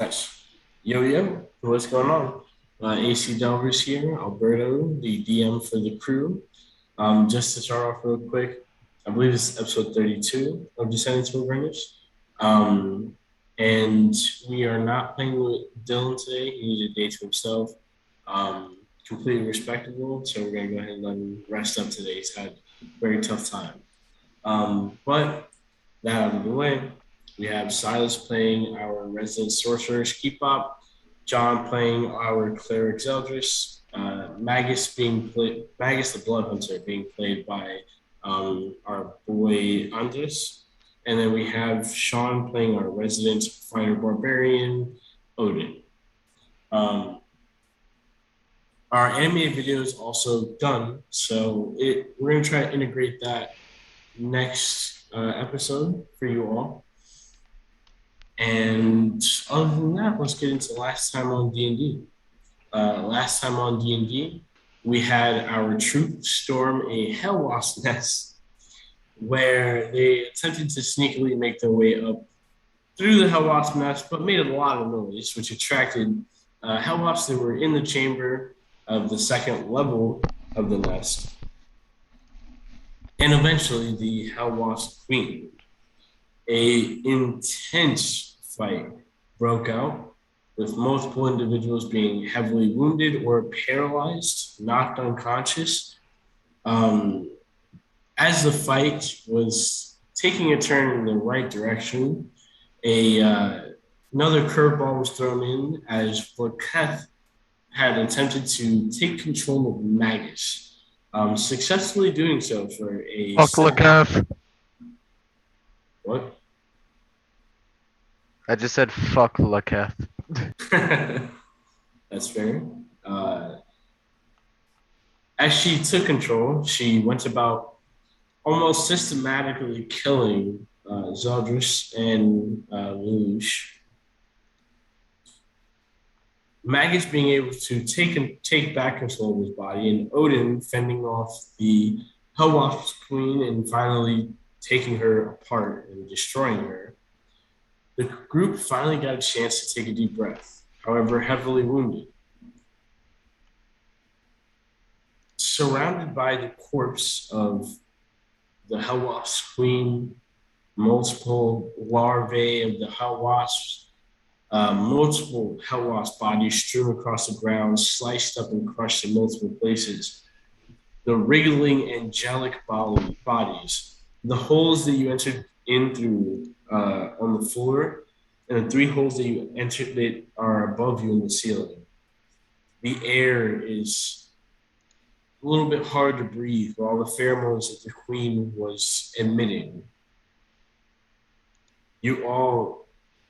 Nice. Yo, yo, what's going on? AC Delvers here, Alberto, the DM for the crew. Just to start off real quick, I believe this is episode 32 of Descending to Avengers. Um, and we are not playing with Dylan today. He needed a day to himself. Um, Completely respectable. So we're going to go ahead and let him rest up today. He's had a very tough time. But that out of the way, we have Silas playing our resident sorcerer Skipop, John playing our cleric Zeldris, Magus the Blood Hunter being played by our boy Andres, and then we have Sean playing our resident fighter barbarian Odin. Um, our animated video is also done, so we're gonna try to integrate that next episode for you all. And other than that, let's get into last time on D&D. Last time on D&D, we had our troop storm a Hell Wasp nest where they attempted to sneakily make their way up through the Hell Wasp nest, but made a lot of noise, which attracted Hell Wasps that were in the chamber of the second level of the nest. And eventually, the Hell Wasp Queen. A intense fight broke out with multiple individuals being heavily wounded or paralyzed, knocked unconscious. Um, as the fight was taking a turn in the right direction, a another curveball was thrown in as Vorketh had attempted to take control of Magus, successfully doing so for a Fuck Lakef. What? I just said fuck Lakef. That's fair. Uh, as she took control, she went about almost systematically killing Zeldris and Lelouch. Magus being able to take back control of his body, and Odin fending off the Hellwasp Queen and finally taking her apart and destroying her. The group finally got a chance to take a deep breath, however, heavily wounded. Surrounded by the corpse of the Hell Wasp Queen, multiple larvae of the Hell Wasps, multiple Hell Wasp bodies strewn across the ground, sliced up and crushed in multiple places. The wriggling angelic bodies, the holes that you entered in through on the floor, and the three holes that you entered that are above you in the ceiling. The air is a little bit hard to breathe with all the pheromones that the queen was emitting. You all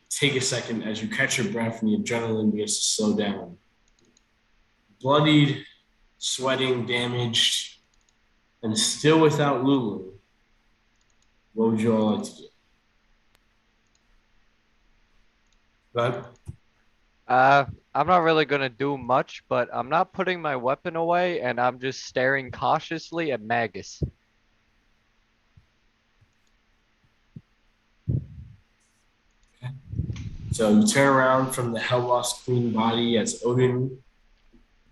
take a second as you catch your breath and the adrenaline begins to slow down. Bloodied, sweating, damaged, and still without Lulu. What would you all like to do? But Uh, I'm not really gonna do much, but I'm not putting my weapon away, and I'm just staring cautiously at Magus. so you turn around from the Hellwasp Queen body as Odin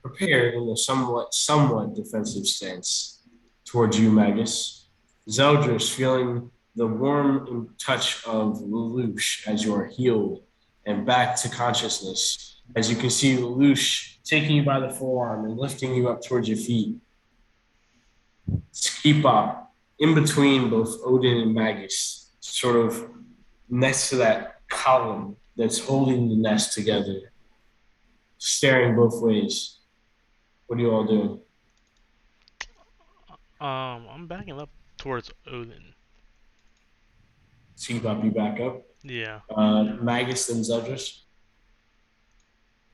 prepared in a somewhat defensive stance towards you, Magus. Zeldris feeling the warm touch of Lelouch as you are healed and back to consciousness. As you can see Lelouch taking you by the forearm and lifting you up towards your feet. Skipop in between both Odin and Magus, sort of next to that column that's holding the nest together, staring both ways. What are you all doing? I'm backing up towards Odin. Skipop, you back up. Yeah. Magus and Zeldris.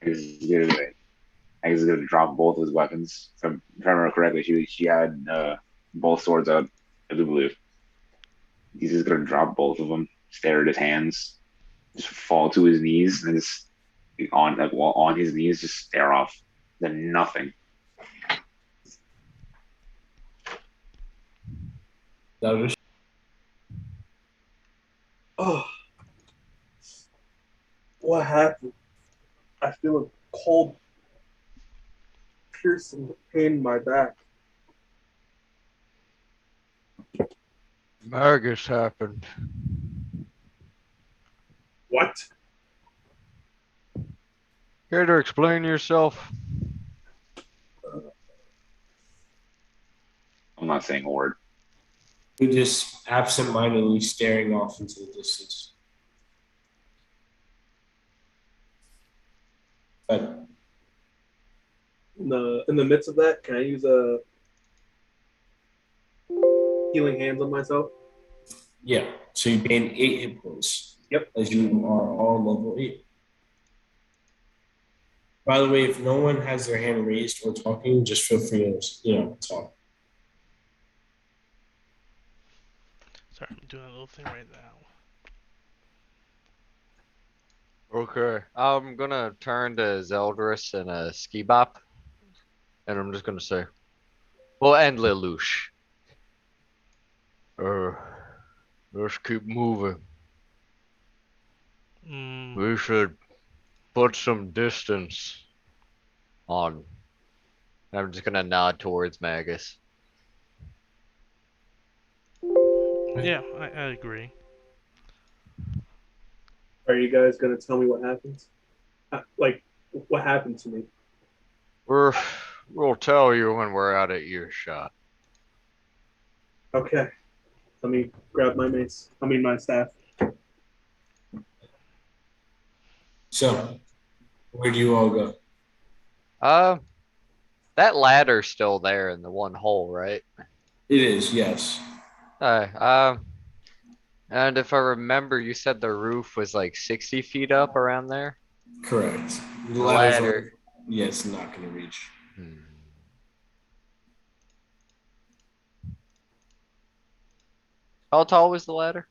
He's gonna, he's gonna drop both his weapons. If I remember correctly, she had both swords out, I do believe. He's just gonna drop both of them, stare at his hands, just fall to his knees, and just on his knees, just stare off. Then nothing. Zeldris. Oh, What happened? I feel a cold, piercing pain in my back. Magus happened. What? Care to explain yourself? I'm not saying a word. You're just absent-mindedly staring off into the distance. But In the midst of that, can I use a healing hands on myself? yeah, so you gain 8 hit points. Yep. As you are all level 8. By the way, if no one has their hand raised or talking, just feel free to, talk. Sorry, I'm doing a little thing right now. Okay. I'm gonna turn to Zeldris and Skibop. And I'm just gonna say, well, and Lelouch. Let's keep moving. We should put some distance on. I'm just gonna nod towards Magus. Yeah, I agree. Are you guys gonna tell me what happens? What happened to me? We'll tell you when we're out of earshot. Okay. Let me grab my mace. My staff. So, where do you all go? That ladder's still there in the one hole, right? It is, yes. And if I remember, you said the roof was like 60 feet up around there? Correct. The ladder. Yeah, it's not going to reach. How tall was the ladder?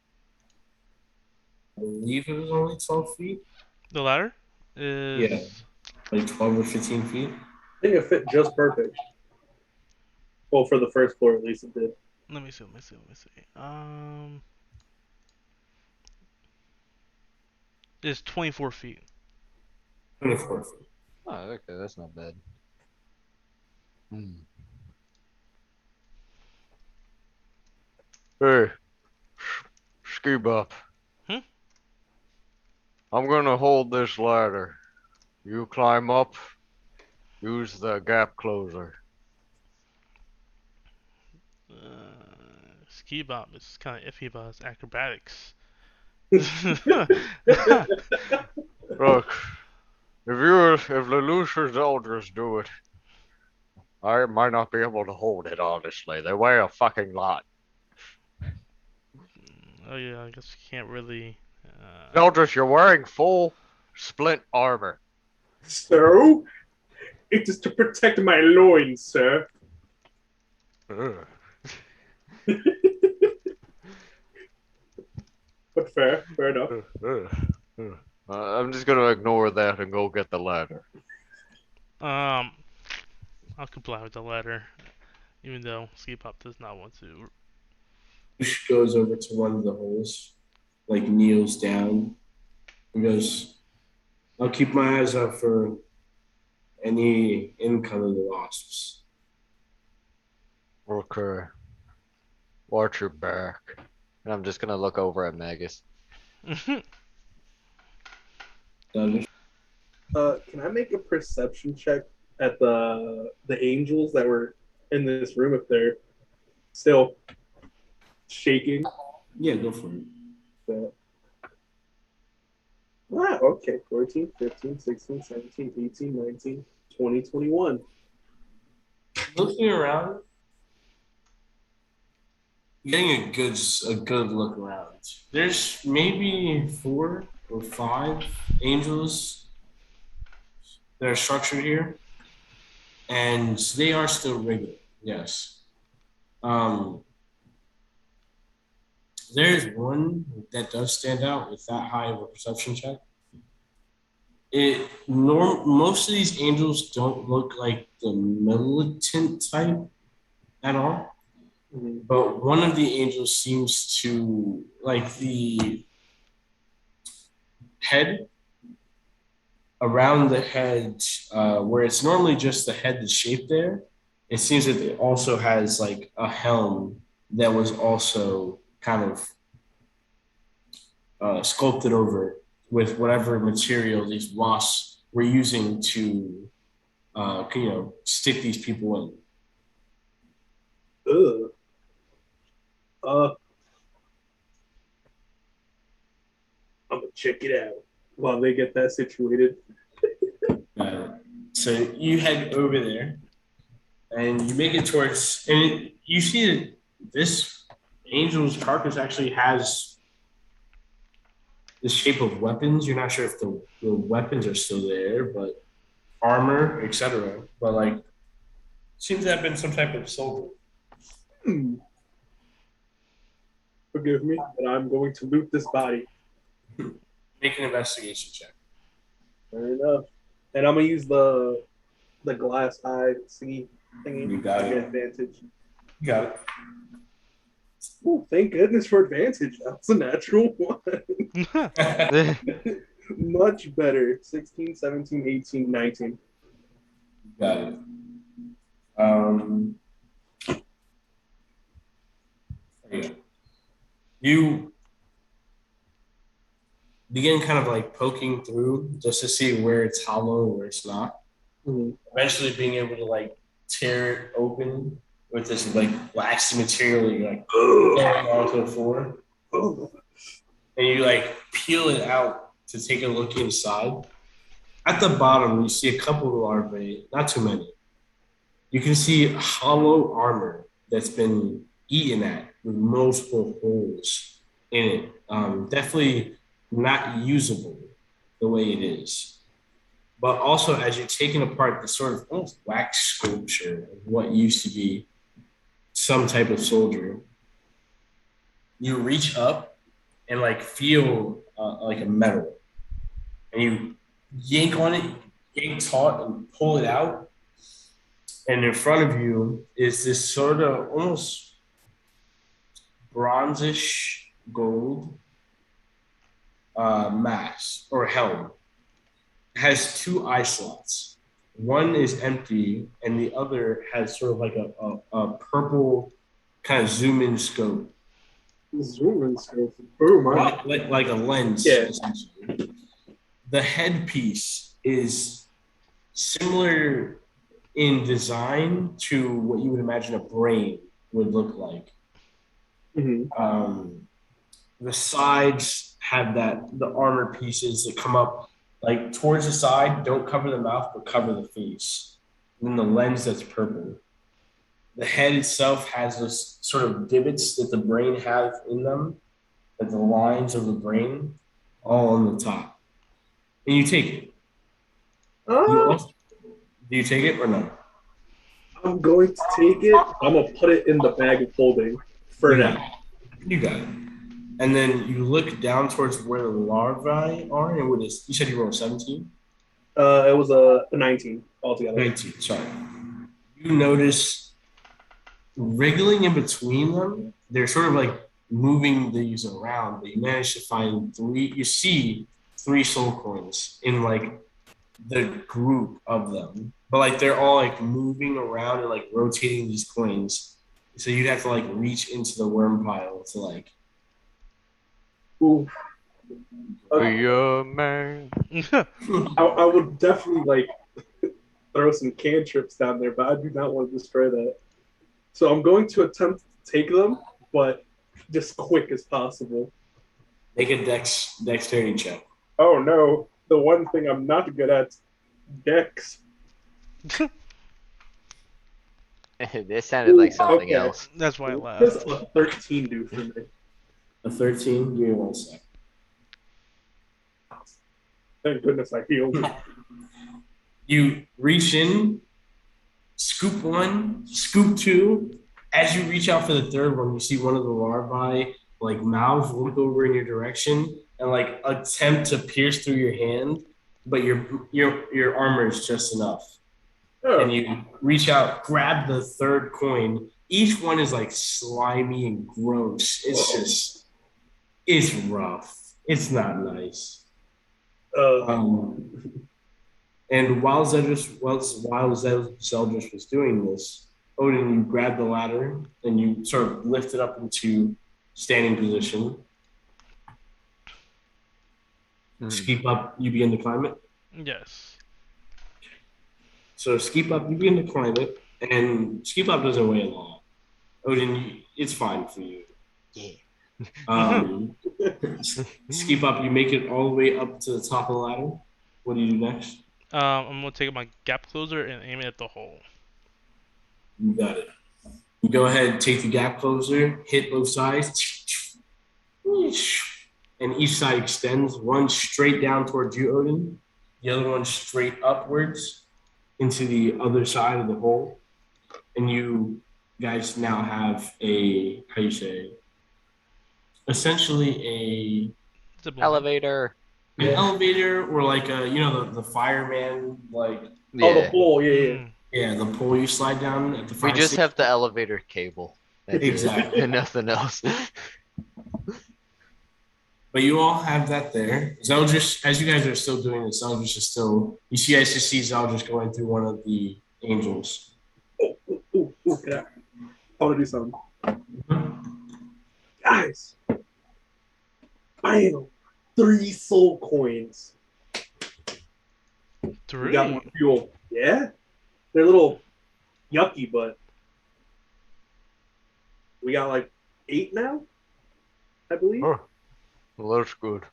I believe it was only 12 feet. The ladder is. Yeah. Like 12 or 15 feet. I think it fit just perfect. Well, for the first floor, at least it did. Let me see. It's 24 feet. 24 feet. Oh, okay, that's not bad. Hey, Skibop. I'm gonna hold this ladder. You climb up, use the gap closer. Skibop is kind of iffy about his acrobatics. Look, if Lelouch or Zeldris do it, I might not be able to hold it, honestly. They weigh a fucking lot. Oh yeah, I guess you can't really. Zeldris, you're wearing full splint armor. So, it is to protect my loins, sir. But fair enough. I'm just gonna ignore that and go get the ladder. I'll comply with the ladder, even though Skipop does not want to. Bush goes over to one of the holes, like kneels down, and goes, I'll keep my eyes out for any incoming wasps. Okay. Watch your back. And I'm just gonna look over at Magus. Can I make a perception check at the angels that were in this room if they're still shaking? Yeah, go for it. Okay. 14, 15, 16, 17, 18, 19, 20, 21. Looking around, getting a good look around. There's maybe 4 or 5 angels that are structured here, and they are still regular. Yes. There's one that does stand out with that high of a perception check. Most of these angels don't look like the militant type at all. But one of the angels seems to, like, the head around the head, where it's normally just the head that's shaped there, it seems that it also has like a helm that was also kind of sculpted over with whatever material these wasps were using to, stick these people in. Ugh. I'm gonna check it out while they get that situated. So you head over there, and you make it towards, and you see that this angel's carcass actually has the shape of weapons. You're not sure if the weapons are still there, but armor, etc. But like, seems to have been some type of soldier. Forgive me, but I'm going to loot this body. Make an investigation check. Fair enough. And I'm gonna use the glass eye thingy. You got it. Advantage. You got it. Ooh, thank goodness for advantage. That's a natural one. Much better. 16, 17, 18, 19. Got it. There you go. You begin kind of like poking through just to see where it's hollow and where it's not. Mm-hmm. Eventually being able to like tear it open with this like waxy material, you're like falling onto the floor. And you like peel it out to take a look inside. At the bottom, you see a couple of larvae, not too many. You can see hollow armor that's been eaten at with multiple holes in it. Definitely not usable the way it is. But also, as you're taking apart the sort of almost wax sculpture of what used to be some type of soldier, you reach up and like feel like a metal, and you yank on it, yank taut, and pull it out. And in front of you is this sort of almost bronzish gold mask or helm. It has two eye slots. One is empty, and the other has sort of like a purple kind of zoom in scope. Zoom in scope. Boom. Like a lens, yeah. Essentially. The headpiece is similar in design to what you would imagine a brain would look like. Mm-hmm. The sides have the armor pieces that come up like towards the side, don't cover the mouth, but cover the face. And then the lens that's purple. The head itself has those sort of divots that the brain have in them, like the lines of the brain, all on the top. And you take it. Do you take it or no? I'm going to take it. I'm going to put it in the bag of holding for now. You got it. And then you look down towards where the larvae are, and you said you rolled 17? It was a 19 altogether. 19, sorry. You notice wriggling in between them, they're sort of like moving these around, but you manage to find three soul coins in like the group of them. But like they're all like moving around and like rotating these coins. So you'd have to like reach into the worm pile to like. Ooh. Be a man. I would definitely like throw some cantrips down there, but I do not want to destroy that. So I'm going to attempt to take them, but just quick as possible. Make a dexterity check. Oh no, the one thing I'm not good at, dex. This sounded like something Okay. else. That's why I What does laughed. a 13 do for me? A 13? Give me 1 sec. Thank goodness I healed. You reach in, scoop one, scoop two. As you reach out for the third one, you see one of the larvae like mouths look over in your direction and like attempt to pierce through your hand, but your armor is just enough. Oh. And you reach out, grab the third coin. Each one is like slimy and gross. It's rough. It's not nice. And while Zeldris was doing this, Odin, you grab the ladder and you sort of lift it up into standing position. Skeep up, you begin to climb it. Yes. So Skeep up, you begin to climb it, and Skeep up doesn't weigh a lot. Odin, it's fine for you. Yeah. Skeep up, you make it all the way up to the top of the ladder. What do you do next? I'm gonna take my gap closer and aim it at the hole. You got it. You go ahead, take the gap closer, hit both sides, and each side extends. One straight down towards you, Odin. The other one straight upwards into the other side of the hole. And you guys now have essentially Zip line. Elevator. an elevator or like the fireman, like Yeah. Oh, the pole. Yeah. the pole you slide down at the fire We just station. have the elevator cable. That's it. Exactly. And nothing else. But you all have that there. Zeldris, as you guys are still doing this, Zeldris is still. You guys just see Zeldris going through one of the angels. Ooh, yeah. I want to do something. Guys, bam! 3 soul coins. We 3. got more fuel. Yeah? They're a little yucky, but we got like 8 now, I believe. Oh, well, that's good.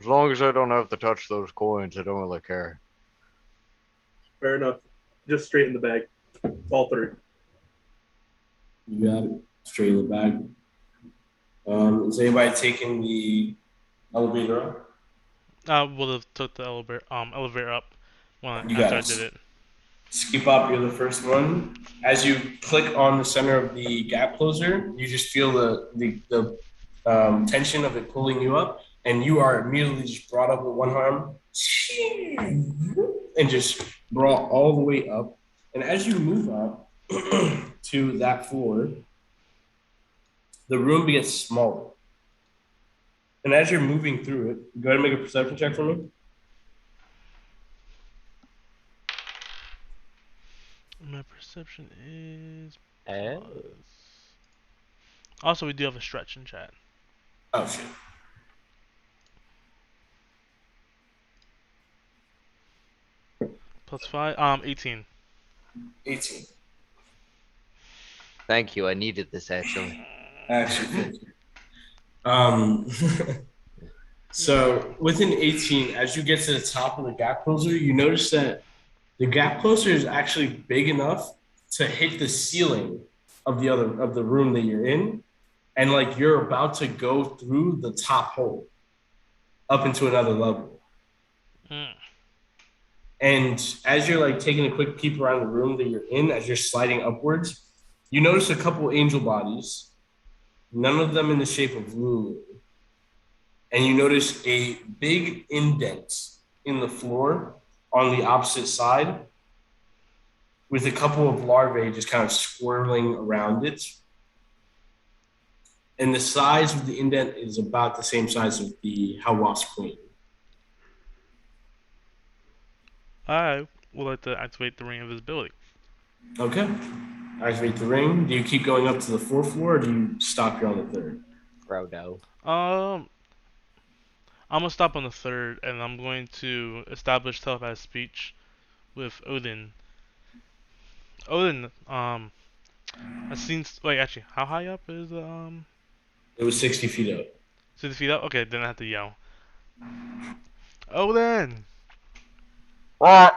As long as I don't have to touch those coins, I don't really care. Fair enough. Just straight in the bag. All 3. You got it. Straight in the bag. Is anybody taking the elevator up? Would have took the elevator up when You after got I it. did it. Skip up, you're the first one. As you click on the center of the gap closer, you just feel the tension of it pulling you up, and you are immediately just brought up with one arm and just brought all the way up. And as you move up to that floor, the room gets smaller. And as you're moving through it, go ahead and make a perception check for me. My perception is Eh? plus. Also, we do have a stretch in chat. Oh, shit. Plus 5. 18. 18. Thank you. I needed this actually. Actually, so within 18, as you get to the top of the gap closer, you notice that the gap closer is actually big enough to hit the ceiling of the room that you're in, and like you're about to go through the top hole up into another level. And as you're like taking a quick peep around the room that you're in, as you're sliding upwards, you notice a couple angel bodies, none of them in the shape of Lulu. And you notice a big indent in the floor on the opposite side with a couple of larvae just kind of swirling around it. And the size of the indent is about the same size of the Hawas Queen. I would like to activate the ring of invisibility. Okay. Activate the ring. Do you keep going up to the 4th floor, or do you stop here on the 3rd? Frodo. I'm gonna stop on the 3rd, and I'm going to establish telepathic speech with Odin. Odin, I've seen. Wait, actually, how high up is It was 60 feet up. 60 feet up? Okay, then I have to yell. Odin! What?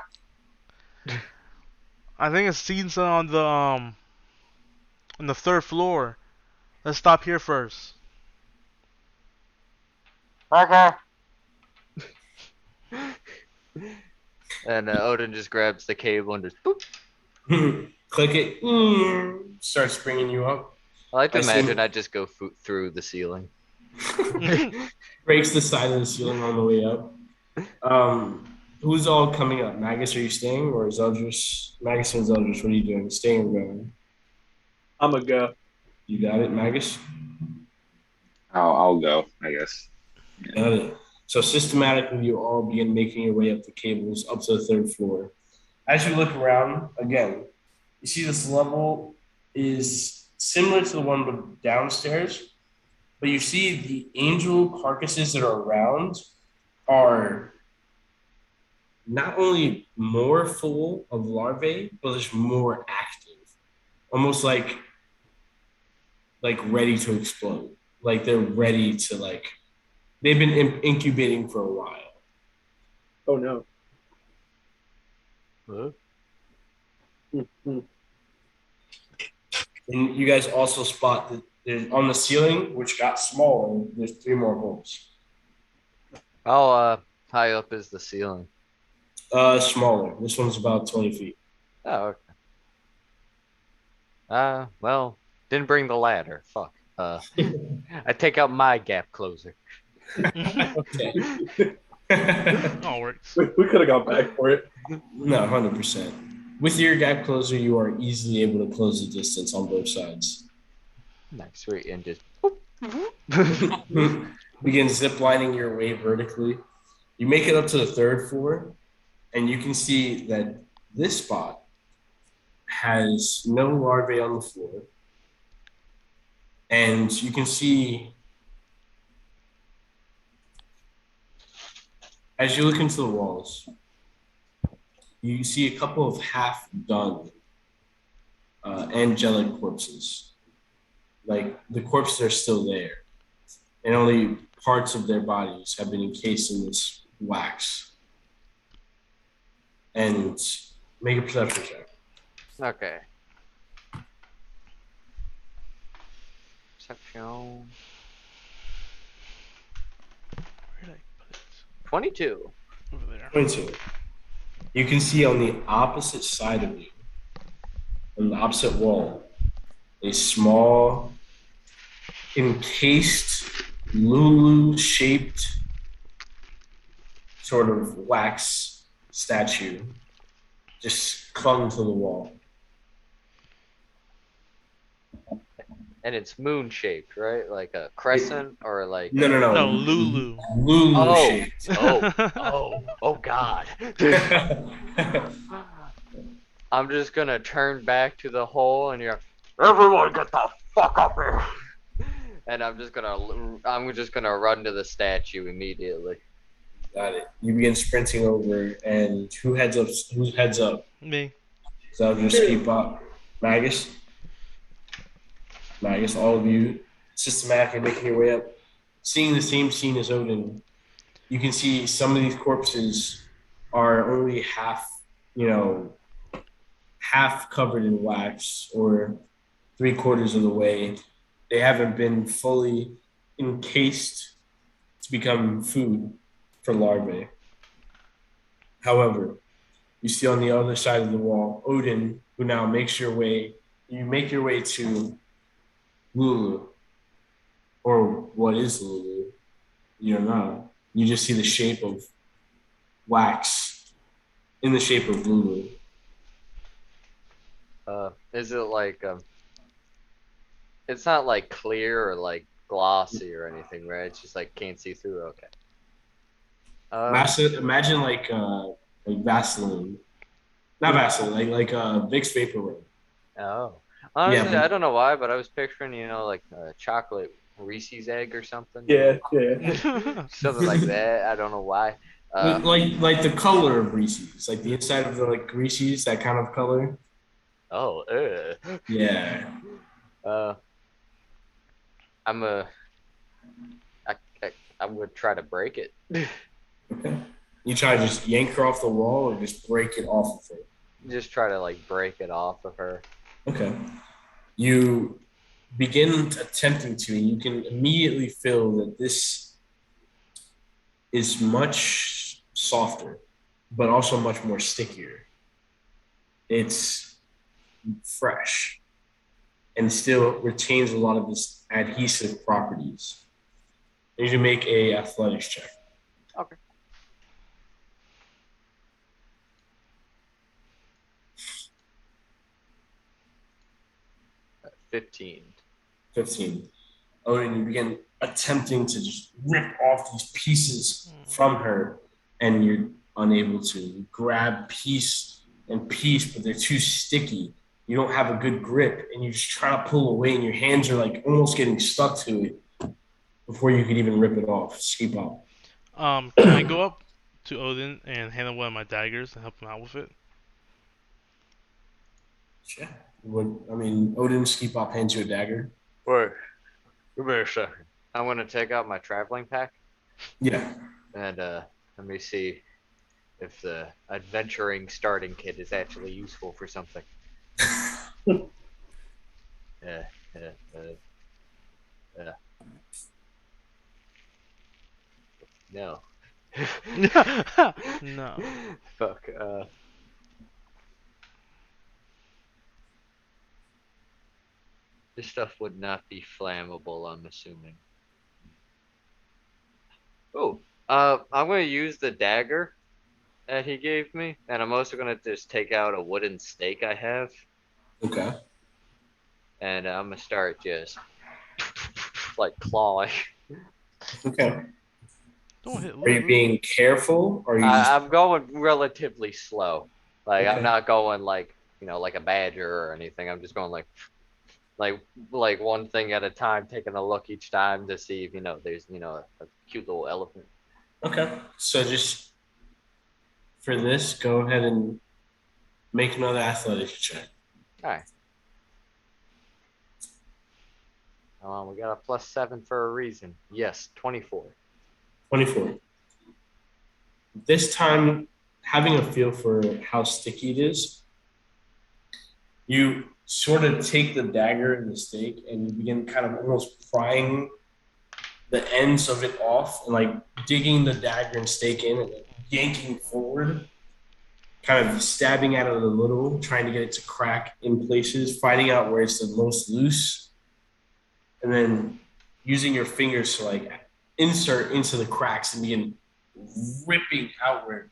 I think it's seen some on the 3rd floor. Let's stop here first. Okay. And Odin just grabs the cable and just boop. Click it. Starts bringing you up. I like to I see. imagine I just go through the ceiling. Breaks the side of the ceiling on the way up. Who's all coming up? Magus, are you staying, or Zeldris? Magus and Zeldris, what are you doing? Staying or going? I'm a go. You got it, Magus? I'll go, I guess. Got it. So systematically, you all begin making your way up the cables up to the third floor. As you look around, again, you see this level is similar to the one downstairs, but you see the angel carcasses that are around are not only more full of larvae, but it's more active, almost like ready to explode. Like they're ready to they've been incubating for a while. Oh no. Huh? Mhm. And you guys also spot that there's on the ceiling, which got smaller, there's 3 more holes. How high up is the ceiling? Smaller. This one's about 20 feet. Oh, okay. Well, didn't bring the ladder. Fuck. I take out my gap closer. Okay. All works. We could have got back for it. No, 100%. With your gap closer, you are easily able to close the distance on both sides. Nice, sweet, and just. Begin ziplining your way vertically. You make it up to the 3rd floor, and you can see that this spot has no larvae on the floor. And you can see, as you look into the walls, you see a couple of half-done angelic corpses. Like the corpses are still there, and only parts of their bodies have been encased in this wax. And make a perception check. Okay. Perception. Where did I put it? 22. Over there. 22. You can see on the opposite side of you, on the opposite wall, a small, encased, Lulu-shaped sort of wax statue just clung to the wall. And it's moon shaped, right? Like a crescent or like. No, no, no. No, Lulu. Lulu-shaped. Oh God. I'm just gonna turn back to the hole and you're, everyone get the fuck up here. And I'm just gonna run to the statue immediately. Got it. You begin sprinting over, and who heads up? Who heads up? Me. So I'll just keep up. Magus, all of you systematically making your way up, seeing the same scene as Odin. You can see some of these corpses are only half covered in wax, or 3/4 of the way. They haven't been fully encased to become food for larvae. However, you see on the other side of the wall, Odin, who now makes your way. You make your way to Lulu, or what is Lulu? You don't know. You just see the shape of wax in the shape of Lulu. Is it like it's not like clear or like glossy or anything, right? It's just like can't see through. Okay. Imagine like Vaseline, not Vaseline, like Vicks Vapor Rub. Oh, honestly, but- I don't know why, but I was picturing, like a chocolate Reese's egg or something. Yeah. Something like that. I don't know why. Like the color of Reese's, like the inside of the Reese's, that kind of color. Oh, Yeah. I would try to break it. Okay. You try to just yank her off the wall, or just break it off of her. Just try to like break it off of her. Okay. You begin attempting to, and you can immediately feel that this is much softer, but also much more stickier. It's fresh and still retains a lot of its adhesive properties. You need to make a athletics check. Okay. Uh, 15. 15. Oh, and you begin attempting to just rip off these pieces from her, and you're unable to grab piece and piece, but they're too sticky. You don't have a good grip, and you just try to pull away, and your hands are like almost getting stuck to it before you could even rip it off, escape off. Can I go up to Odin and hand him one of my daggers and help him out with it? Yeah. I mean, Odin Ski Pop hands you a dagger. Wait, give me a second. I'm gonna take out my traveling pack Yeah. and let me see if the adventuring starting kit is actually useful for something. Yeah, yeah, yeah. No. No. Fuck. This stuff would not be flammable, I'm assuming. Oh, I'm gonna use the dagger that he gave me, and I'm also gonna just take out a wooden stake I have, Okay. and I'm gonna start just like clawing. Okay. Don't hit Are you Lulu. being careful, or are you just I'm going relatively slow. Like Okay. I'm not going like like a badger or anything. I'm just going like one thing at a time, taking a look each time to see if there's a cute little elephant. okay? So just for this, go ahead and make another athletics check. All right. We got a +7 for a reason. Yes, 24. 24. This time, having a feel for how sticky it is, you sort of take the dagger and the stake and you begin kind of almost prying the ends of it off and like digging the dagger and stake in and yanking forward, kind of stabbing at it a little, trying to get it to crack in places, finding out where it's the most loose, and then using your fingers to like insert into the cracks and begin ripping outward.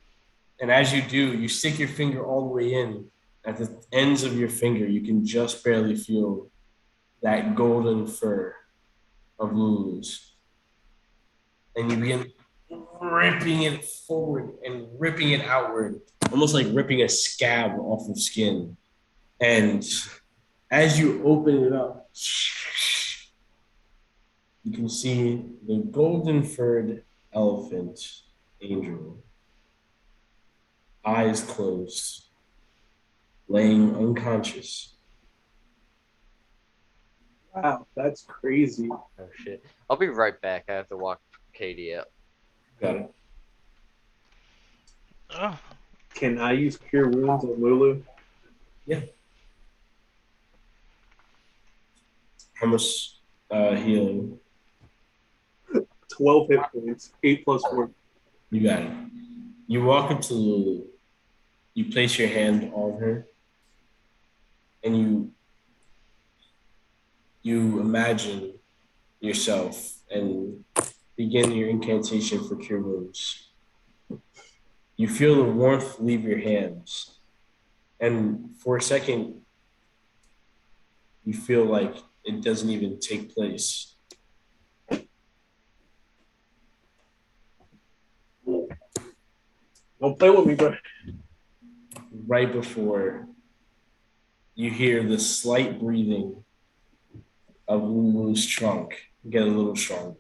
And as you do, you stick your finger all the way in. At the ends of your finger, you can just barely feel that golden fur of Lulu's. And you begin ripping it forward and ripping it outward, almost like ripping a scab off of skin. And as you open it up, you can see the golden furred elephant angel, eyes closed, laying unconscious. Wow, that's crazy. Oh shit! I'll be right back. I have to walk Katie up. Got it. Ugh. Can I use Cure Wounds on Lulu? How much healing? 12 hit points, 8 plus 4. You got it. You walk up to Lulu. You place your hand on her, and you imagine yourself and begin your incantation for cure wounds. You feel the warmth leave your hands, and for a second, you feel like it doesn't even take place. Don't play with me, bro. Right before you hear the slight breathing of Lulu's trunk get a little stronger.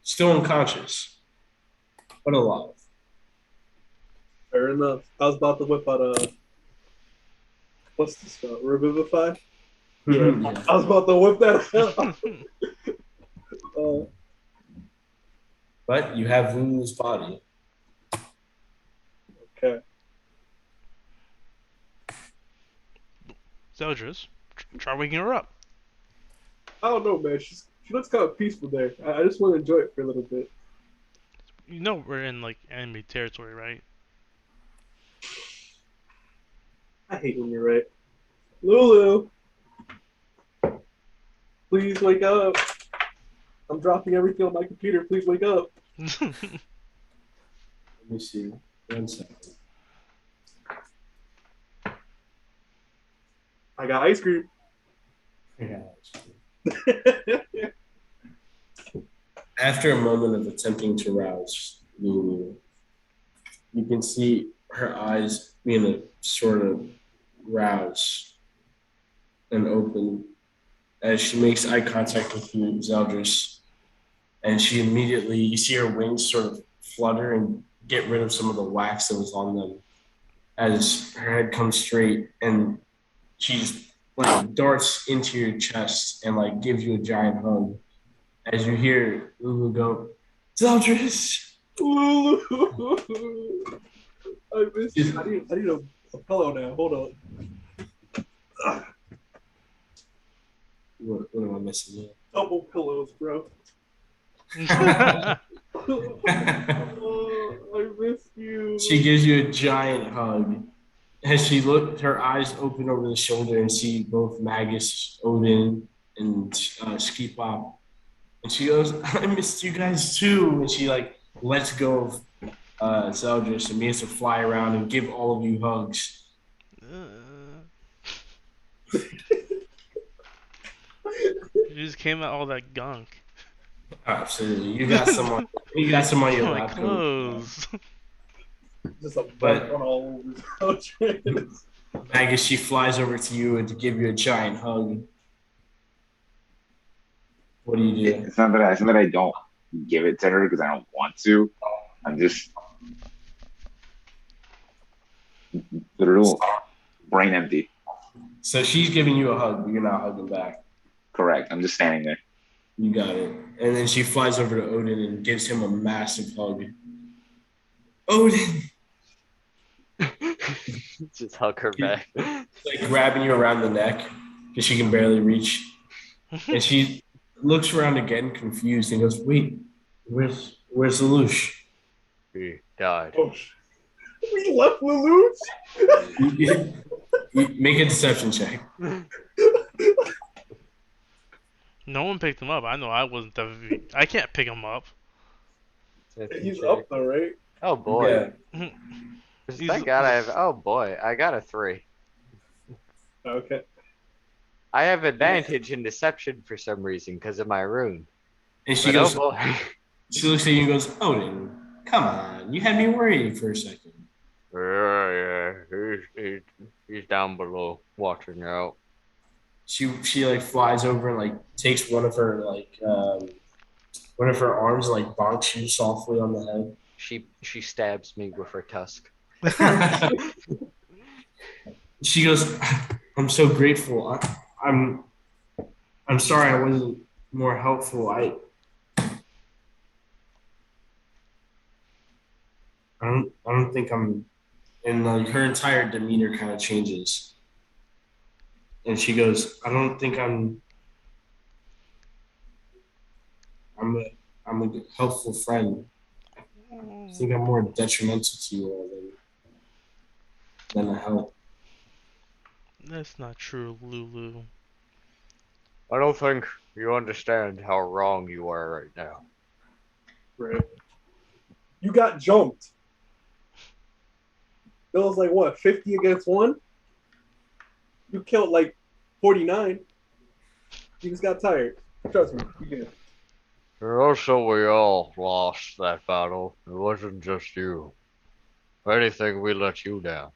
Still unconscious, but alive. Fair enough. I was about to whip out what's this spell? Revivify? Yeah. I was about to whip that out. But you have Lulu's body. Okay. Zeldris, try waking her up. I don't know, man. She looks kind of peaceful there. I just want to enjoy it for a little bit. You know we're in like enemy territory, right? I hate when you're right. Lulu! Please wake up. I'm dropping everything on my computer. Please wake up. Let me see. 1 second. I got ice cream. Yeah. After a moment of attempting to rouse Lulu, you can see her eyes being a sort of rouse and open as she makes eye contact with you, Zeldris. And she immediately, you see her wings sort of flutter and get rid of some of the wax that was on them as her head comes straight and she's like darts into your chest and like gives you a giant hug as you hear Lulu go, Zeldris! Lulu. I miss you. I need a pillow now. Hold on. What am I missing here? Double pillows, bro. She I miss you. gives you a giant hug. As she looked, her eyes open over the shoulder and see both Magus, Odin, and Skipop. And she goes, I missed you guys too. And she like lets go of Zeldris and begins to fly around and give all of you hugs. You just came out all that gunk. Absolutely. You got some on your My lap. clothes. Just a But- butt on all over Zeldris. Magus, she flies over to you and to give you a giant hug. What do you do? It's not that I don't give it to her because I don't want to. I'm just literal brain empty. So she's giving you a hug, but you're not hugging back. Correct. I'm just standing there. You got it. And then she flies over to Odin and gives him a massive hug. Odin! Just hug her back. Like grabbing you around the neck because she can barely reach. And she looks around again, confused, and goes, wait, where's Lelouch? He died. Oh, we left Lelouch? You make a deception check. No one picked him up. I know I wasn't definitely. I can't pick him up. He's up though, right? Oh boy. Yeah. Thank God I have. Oh boy, I got a 3. Okay. I have advantage in deception for some reason because of my rune. And she But goes, oh boy. she looks at you and goes, Odin, come on. You had me worried for a second. Yeah. He's down below watching out. She like flies over and like takes one of her arms and like bonks you softly on the head. She stabs me with her tusk. She goes, I'm so grateful. I'm sorry I wasn't more helpful. I don't think I'm. And like her entire demeanor kind of changes. And she goes, I don't think I'm a helpful friend. I think I'm more detrimental to you all than a help. That's not true, Lulu. I don't think you understand how wrong you are right now. Right. You got jumped. It was like what, 50 against 1? You killed like 49. You just got tired. Trust me, you did. And also, we all lost that battle. It wasn't just you. If anything, we let you down.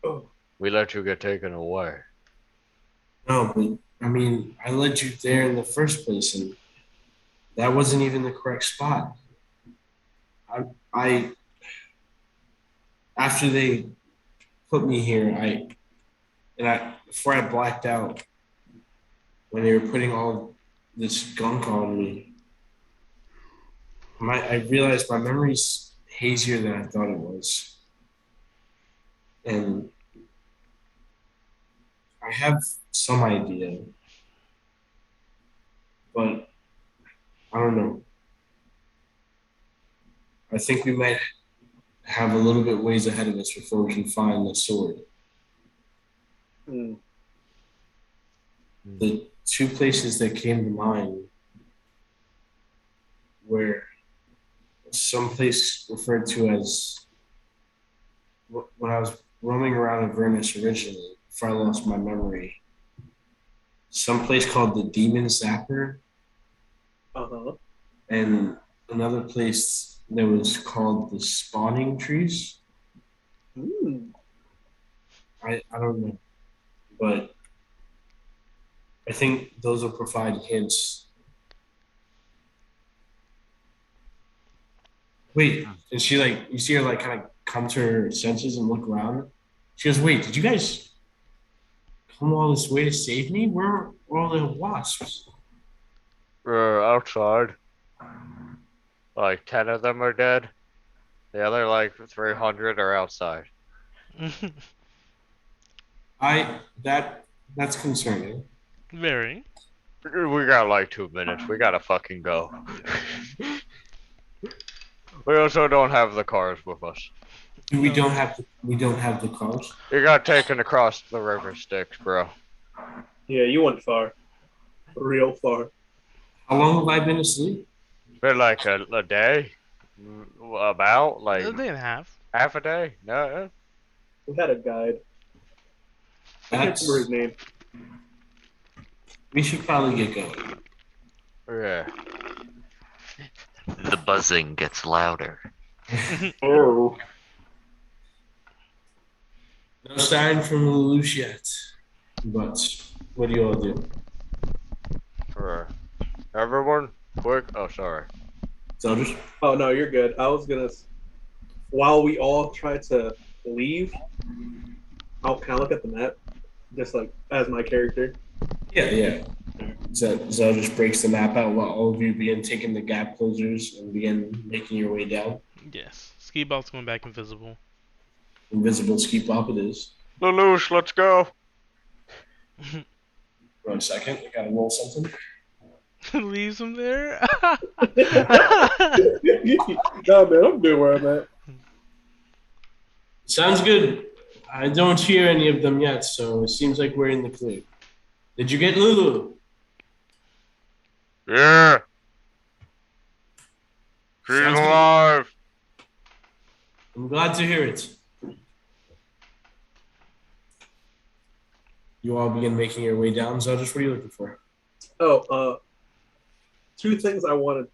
Oh, We let you get taken away. No, but I mean, I led you there in the first place, and that wasn't even the correct spot. I after they put me here, before I blacked out, when they were putting all this gunk on me, I realized my memory's hazier than I thought it was, and I have some idea, but I don't know. I think we might have a little bit ways ahead of us before we can find the sword. mm. The two places that came to mind were someplace referred to as, when I was roaming around Avernus originally, before I lost my memory, someplace called the Demon Zapper, Uh-huh. and another place that was called the Spawning Trees. I don't know, but I think those will provide hints. Wait, and she like you see her like kind of come to her senses and look around. She goes, "Wait, did you guys come all this way to save me? Where are all the wasps?" Outside. Like 10 of them are dead. The other like 300 are outside. That's concerning. Very. We got like 2 minutes. We gotta fucking go. We also don't have the cars with us. We don't have the cars. You got taken across the river Styx, bro. Yeah, you went far. Real far. How long have I been asleep? Been like a day. About like A day and a half. half a day. No. We had a guide. I can't remember his name. We should probably get going. Yeah. The buzzing gets louder. Oh. No sign from Lelouch yet. But what do you all do? Everyone, quick. Oh, sorry. Soldiers? Oh no, you're good. I was gonna. While we all try to leave, I'll kind of look at the map, just like as my character. Yeah. Zell just breaks the map out while all of you begin taking the gap closers and begin making your way down. Yes. Ski ball's going back invisible. Invisible ski pop it is. Lelouch, let's go. 1 second, I gotta roll something. Leaves him there. No man, I'm good where I'm at. Sounds good. I don't hear any of them yet, so it seems like we're in the clear. Did you get Lulu? Yeah. She's Sounds good. alive. I'm glad to hear it. You all begin making your way down. Zodus, what are you looking for? Oh, 2 things I wanted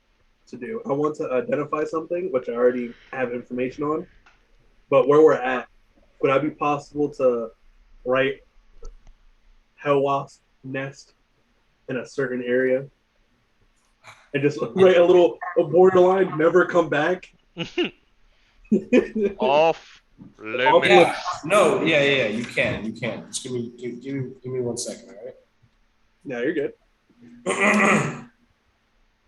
to do. I want to identify something, which I already have information on. But where we're at, would it be possible to write hell wasp nest in a certain area? And just write a borderline, never come back? Off limits. No, yeah, you can. Just give me 1 second, all right? No, you're good.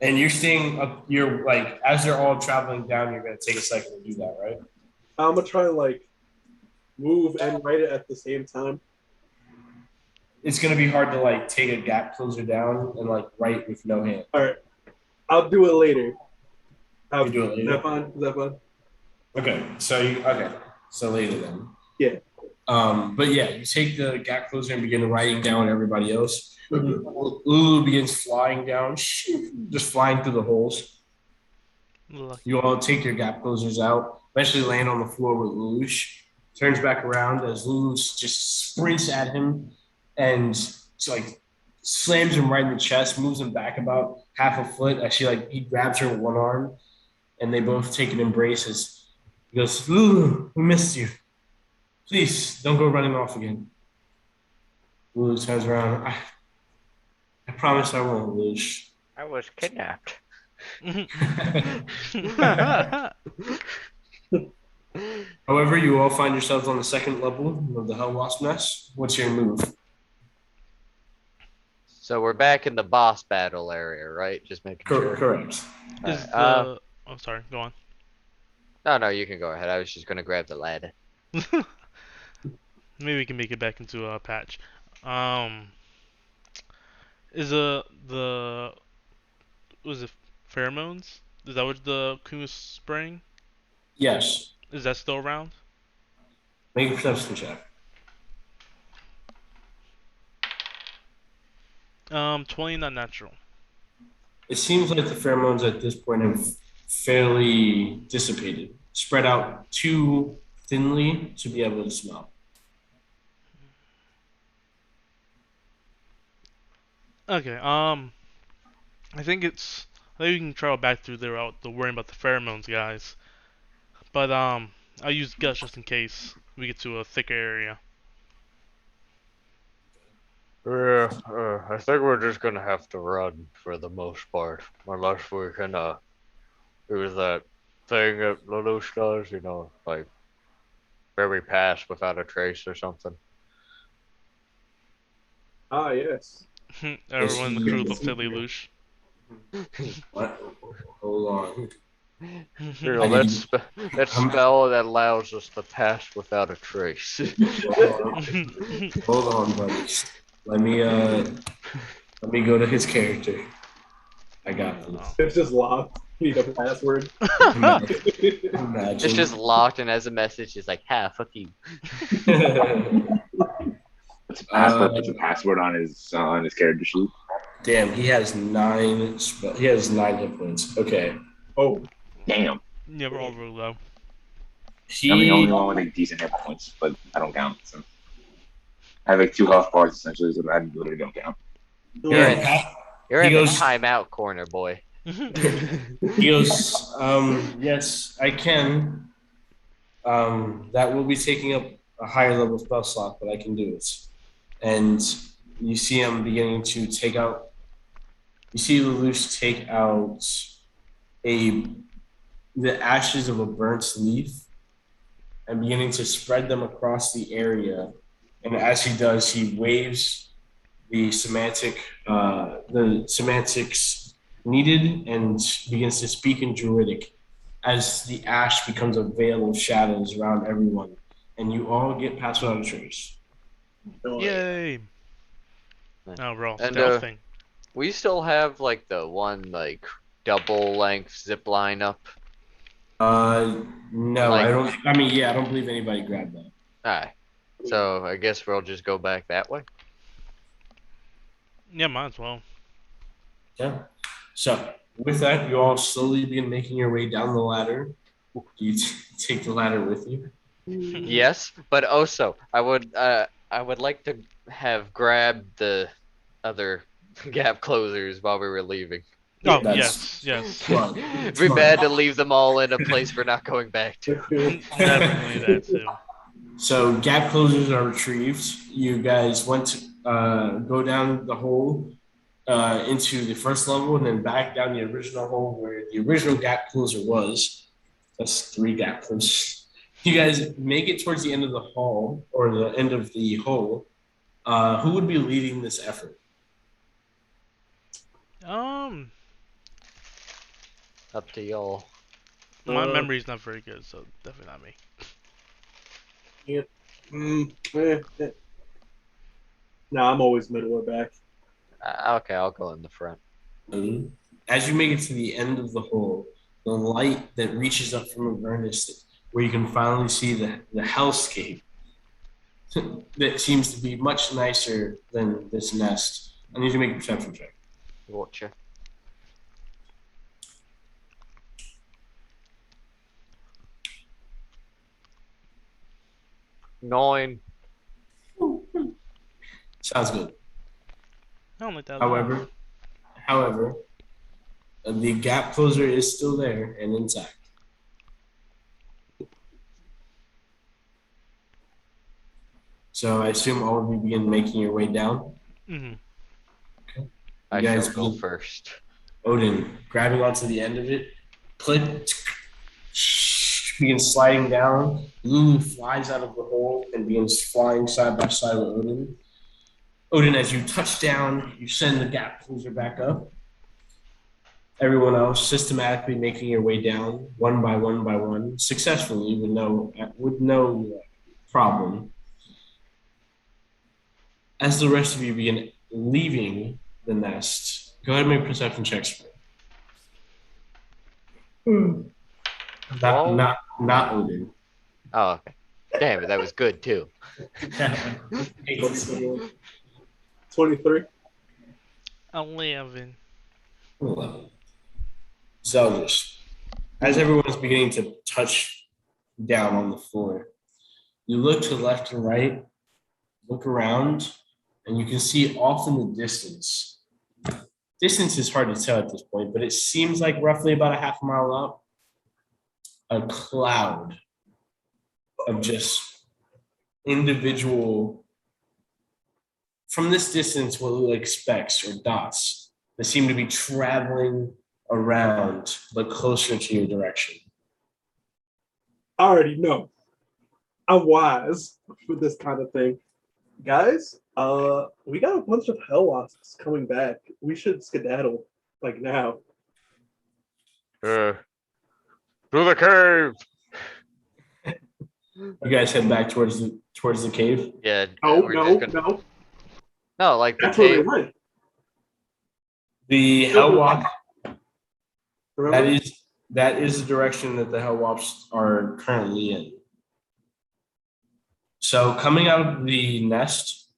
And you're seeing, you're like, as they're all traveling down, you're gonna take a second to do that, right? I'm gonna try and like move and write it at the same time. It's gonna be hard to like take a gap closer down and like write with no hand. All right, I'll do it later. You do it Is later. that fine? Is that fine? Okay, so later then. Yeah. But yeah, you take the gap closer and begin writing down everybody else. Mhm. Lulu begins flying down, just flying through the holes. Lucky. You all take your gap closers out, eventually land on the floor with Lelouch. Turns back around as Lelouch just sprints at him and just like slams him right in the chest, moves him back about half a foot. Actually, he grabs her with one arm, and they both take an embrace as he goes, "Lulu, we missed you. Please don't go running off again." Lulu turns around. I promise I won't, Lelouch. I was kidnapped. However, you all find yourselves on the 2nd level of the Hell Wasp Nest. What's your move? So we're back in the boss battle area, right? Just making sure. Correct. Is Alright, oh, sorry. Go on. No, you can go ahead. I was just gonna grab the ladder. Maybe we can make it back into a patch. Is was it pheromones? Is that what the Queen was spraying? Yes. Is that still around? Make a perception check. 20 not natural. It seems like the pheromones at this point have fairly dissipated, spread out too thinly to be able to smell. Okay. I think maybe we can travel back through there without the worrying about the pheromones, guys. But I'll use guts just in case we get to a thicker area. Yeah, I think we're just gonna have to run for the most part, unless we can do that thing that Lelouch does, you know, like where we pass without a trace or something. Ah, yes. Everyone in the crew looks at Yes. Lelouch. What? Hold on. You know, I that, need- that spell that allows us to pass without a trace. Hold on, buddy. Let me go to his character. I got this. It's just locked. Need a password. Imagine. It's just locked, and as a message, it's like, "Ha, fuck you." It's a password on his character sheet. Damn, he has 9 hit points. Okay. Oh, Damn. Yeah, we're all real low. I'm the only He one with like decent hit points, but I don't count. So I have like 2 health bars essentially, so I literally don't count. yeah, You're He in goes- the timeout corner, boy. he goes, yes, I can. That will be taking up a higher level spell slot, but I can do it. And you see him beginning to take out. You see Lelouch take out the ashes of a burnt leaf and beginning to spread them across the area. And as he does, he waves the semantics needed and begins to speak in Druidic as the ash becomes a veil of shadows around everyone. And you all get past without a trace. no. Yay! Oh, we're all And, stealthing. We still have like the one like double length zip line up. No, Like- I don't. I mean, yeah, I don't believe anybody grabbed that. Alright. So I guess we'll just go back that way. Yeah, might as well. Yeah. So with that, you all slowly begin making your way down the ladder. Do you take the ladder with you? Yes, but also I would like to have grabbed the other gap closers while we were leaving. Oh, That's- yes. Smart. It'd be bad to leave them all in a place we're not going back to. Definitely that too. So gap closers are retrieved. You guys went to go down the hole into the first level and then back down the original hole where the original gap closer was. That's 3 gap closers. You guys make it towards the end of the hall or the end of the hole. Who would be leading this effort? Up to y'all. My memory's not very good, so definitely not me. No, I'm always middle or back. Okay, I'll go in the front. As you make it to the end of the hole, the light that reaches up from Avernus, where you can finally see the hellscape that seems to be much nicer than this nest. I need you to make a perception check. Watcha. Nine. Sounds good. I don't like that. at all. However, the gap closer is still there and intact. So I assume all of you begin making your way down. Mhm. I You guys shall go will- first. Odin grabbing onto the end of it, click, begins sliding down. Lulu flies out of the hole and begins flying side by side with Odin. Odin, as you touch down, you send the gap closer back up. Everyone else systematically making your way down, one by one, successfully with no problem. As the rest of you begin leaving the nest, go ahead and make perception checks for me. Not Odin. Oh, okay. Damn it, that was good too. 23. 11. 11. Zeldris, as everyone is beginning to touch down on the floor, you look to left and right, look around, and you can see off in the distance distance is hard to tell at this point, but it seems like roughly about a half a mile up, a cloud of just individual, from this distance, what look like specks or dots that seem to be traveling around, but closer to your direction. I already know. I'm wise for this kind of thing. Guys, we got a bunch of hell wasps coming back. We should skedaddle, like now. To the cave. You guys head back towards the cave. Yeah. Oh, we're no, just gonna- no. No, like the That's where they cave. went. The Hellwalk, Remember? that is the direction that the Hellwalks are currently in. So coming out of the nest,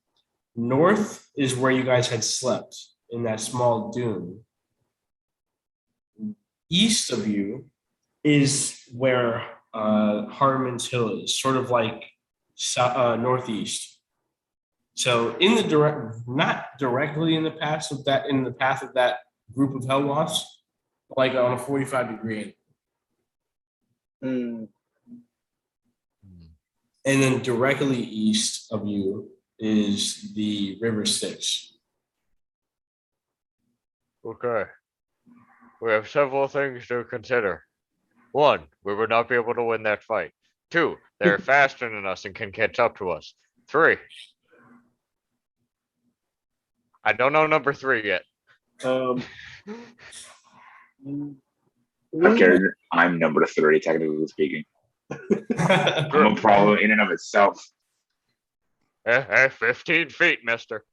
north is where you guys had slept in that small dune. East of you is where Harmon's Hill is, sort of like northeast. So in the not directly in the path of that group of Hellwasps, like on a 45-degree angle. And then directly east of you is the River Styx. Okay. We have several things to consider. One, we would not be able to win that fight. Two, they're faster than us and can catch up to us. Three, I don't know number three yet. I'm scared. I'm number 3, technically speaking. I'm a problem in and of itself. 15 feet, mister.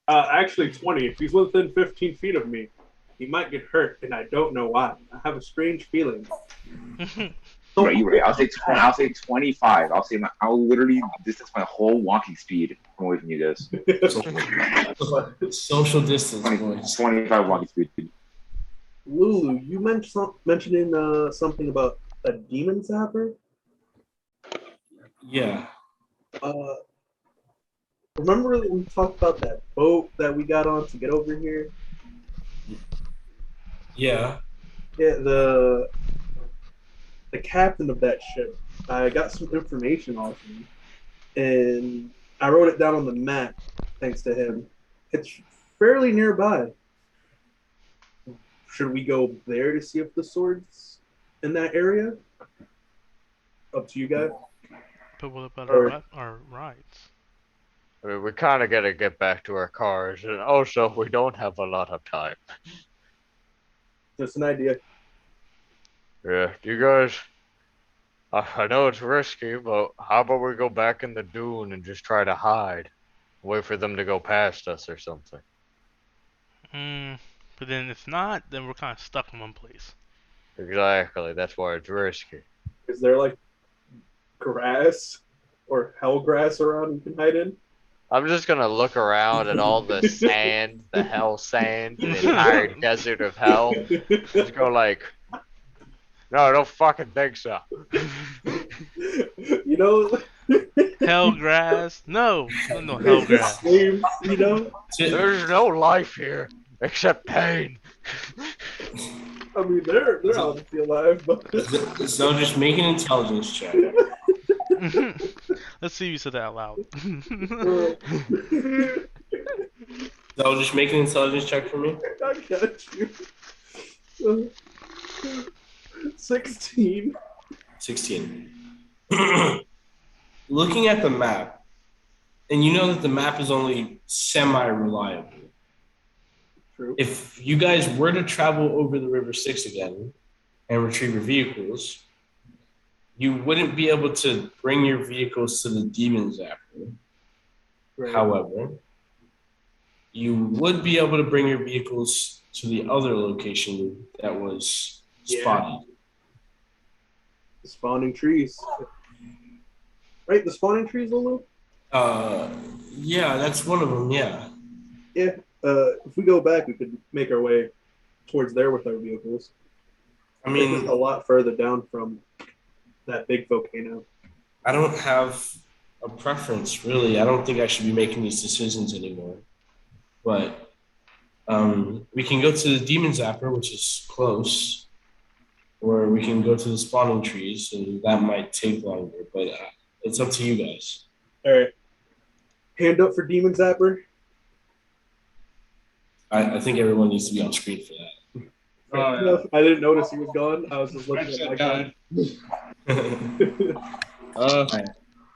Actually, 20. If he's within 15 feet of me, he might get hurt, and I don't know why. I have a strange feeling. Right, you're right. I'll say 25. I'll literally distance my whole walking speed from away from you guys. Social distance, boys. 25 walking speed. Lulu, you mentioning something about a demon zapper? Yeah. Remember we talked about that boat that we got on to get over here? Yeah. Yeah, the captain of that ship. I got some information off him, and I wrote it down on the map thanks to him. It's fairly nearby. Should we go there to see if the sword's in that area? Up to you guys. But what about Or- our rides? I mean, we kind of got to get back to our cars, and also we don't have a lot of time. Just an idea. Yeah, you guys, I know it's risky, but how about we go back in the dune and just try to hide? Wait for them to go past us or something. But then if not, then we're kind of stuck in one place. Exactly, that's why it's risky. Is there like grass or hell grass around you can hide in? I'm just gonna look around at all the sand, the hell sand, the entire desert of hell. Just go like, no, I don't fucking think so. You know, Hell grass? No hell grass. Flames, you know. There's no life here except pain. I mean, they're obviously alive, but So just make an intelligence check. Let's see if you said that out loud. So just make an intelligence check for me. I got you. 16. 16. Looking at the map, and you know that the map is only semi-reliable. True. If you guys were to travel over the River Styx again and retrieve your vehicles, you wouldn't be able to bring your vehicles to the Demon Zapper. Right. However, you would be able to bring your vehicles to the other location that was spotted. The spawning trees. Right, the spawning trees, Lulu? Yeah, that's one of them, yeah. Yeah. If we go back, we could make our way towards there with our vehicles. I It's mean, a lot further down from that big volcano. I don't have a preference, really. I don't think I should be making these decisions anymore. But We can go to the Demon Zapper, which is close, or we can go to the spawning trees, and that might take longer. But it's up to you guys. All right. Hand up for Demon Zapper. I think everyone needs to be on screen for that. I didn't notice he was gone. I was just looking at my gun.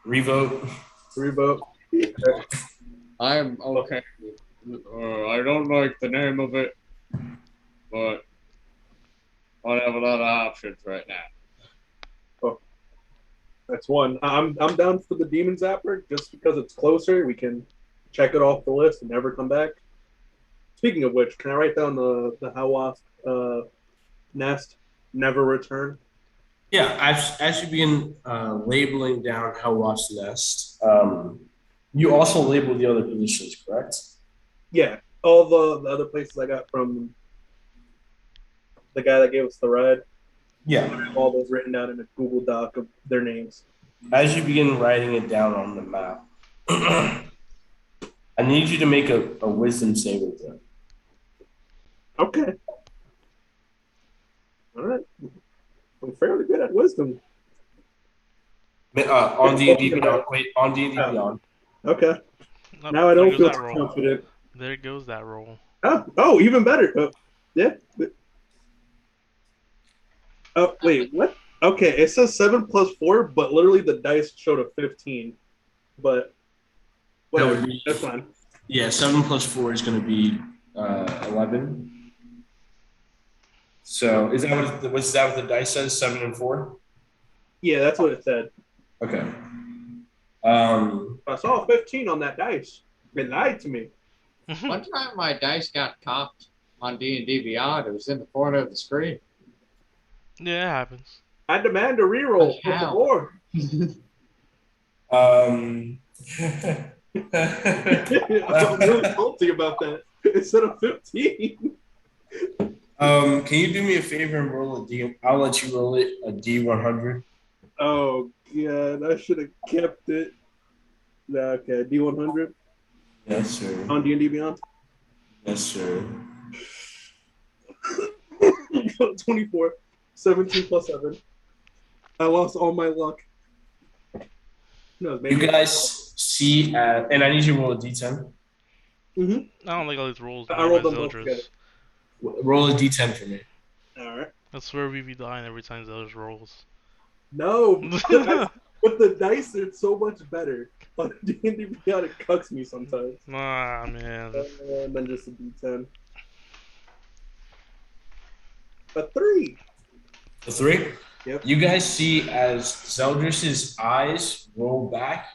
Revote. Revote. I'm okay. I don't like the name of it, but I have a lot of options right now. Oh, that's one. I'm down for the Demon Zapper just because it's closer. We can check it off the list and never come back. Speaking of which, can I write down the Hellwasp nest, never return? Yeah, as you begin labeling down Hellwasp Nest, you also label the other positions, correct? Yeah, all the other places I got from the guy that gave us the ride. Yeah. I have all those written down in a Google Doc of their names. As you begin writing it down on the map, I need you to make a wisdom saving throw. Okay. All right. I'm fairly good at wisdom. On D&D Beyond. Wait, on D&D Beyond. Okay. Oh, Now I don't there feel goes that too roll. confident. There goes that roll. Oh, even better. Yeah. Oh, wait, what? Okay, it says 7 plus 4, but literally the dice showed a 15. But whatever, That would be- that's fine. Yeah, 7 plus 4 is going to be 11. So is that what the dice says? 7 and 4. Yeah, that's what it said. Okay. I saw a 15 on that dice. It lied to me. One time my dice got cocked on D&D Beyond. It was in the corner of the screen. Yeah, it happens. I demand a reroll. Put the How? board. Um, I'm really salty about that. Instead of 15. Can you do me a favor and roll a D? I'll let you roll it a D100. Oh, God. I should have kept it. Okay, D100 Yes, sir. on D&D Beyond. Yes, sir. 24. 17 plus 7. I lost all my luck. No, You guys see, and I need you to roll a D10. Mm-hmm. I don't like all these rolls. I rolled them both together. Roll a D10 for me. All right. I swear we be dying every time Zeldris rolls. No, with the dice, it's so much better. On D&D Beyond, it cucks me sometimes. Nah, man. And then just a D10. A 3. A 3? Yep. You guys see as Zeldris' eyes roll back,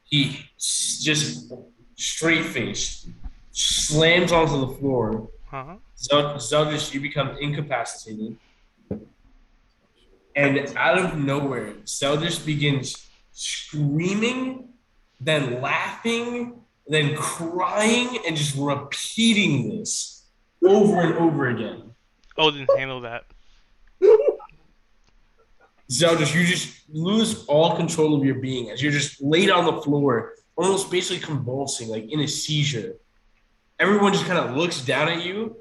he just straight faced slams onto the floor. Huh? Zeldris, you become incapacitated. And out of nowhere, Zeldris begins screaming, then laughing, then crying, and just repeating this over and over again. Oh, didn't handle that. Zeldris, you just lose all control of your being as you're just laid on the floor, almost basically convulsing, like in a seizure. Everyone just kind of looks down at you.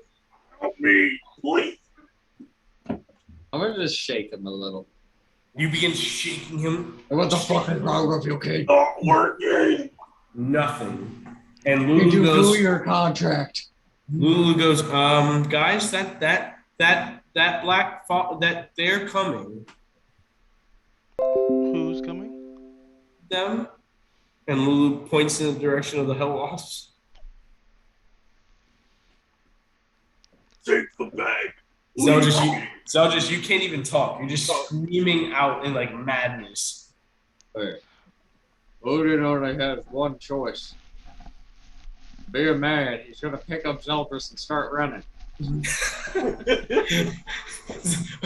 Help me, please. I'm gonna just shake him a little. You begin shaking him. What the fuck is wrong with you, kid? Not working. Nothing. And Did Lulu you goes. do your contract? Lulu goes. Guys, that black that they're coming. Who's coming? Them. And Lulu points in the direction of the Hellwasps. Take the bag. Zeldris, you can't even talk. You're just screaming out in like madness. Hey, Odin only has one choice. Be a man. He's gonna pick up Zeldris and start running.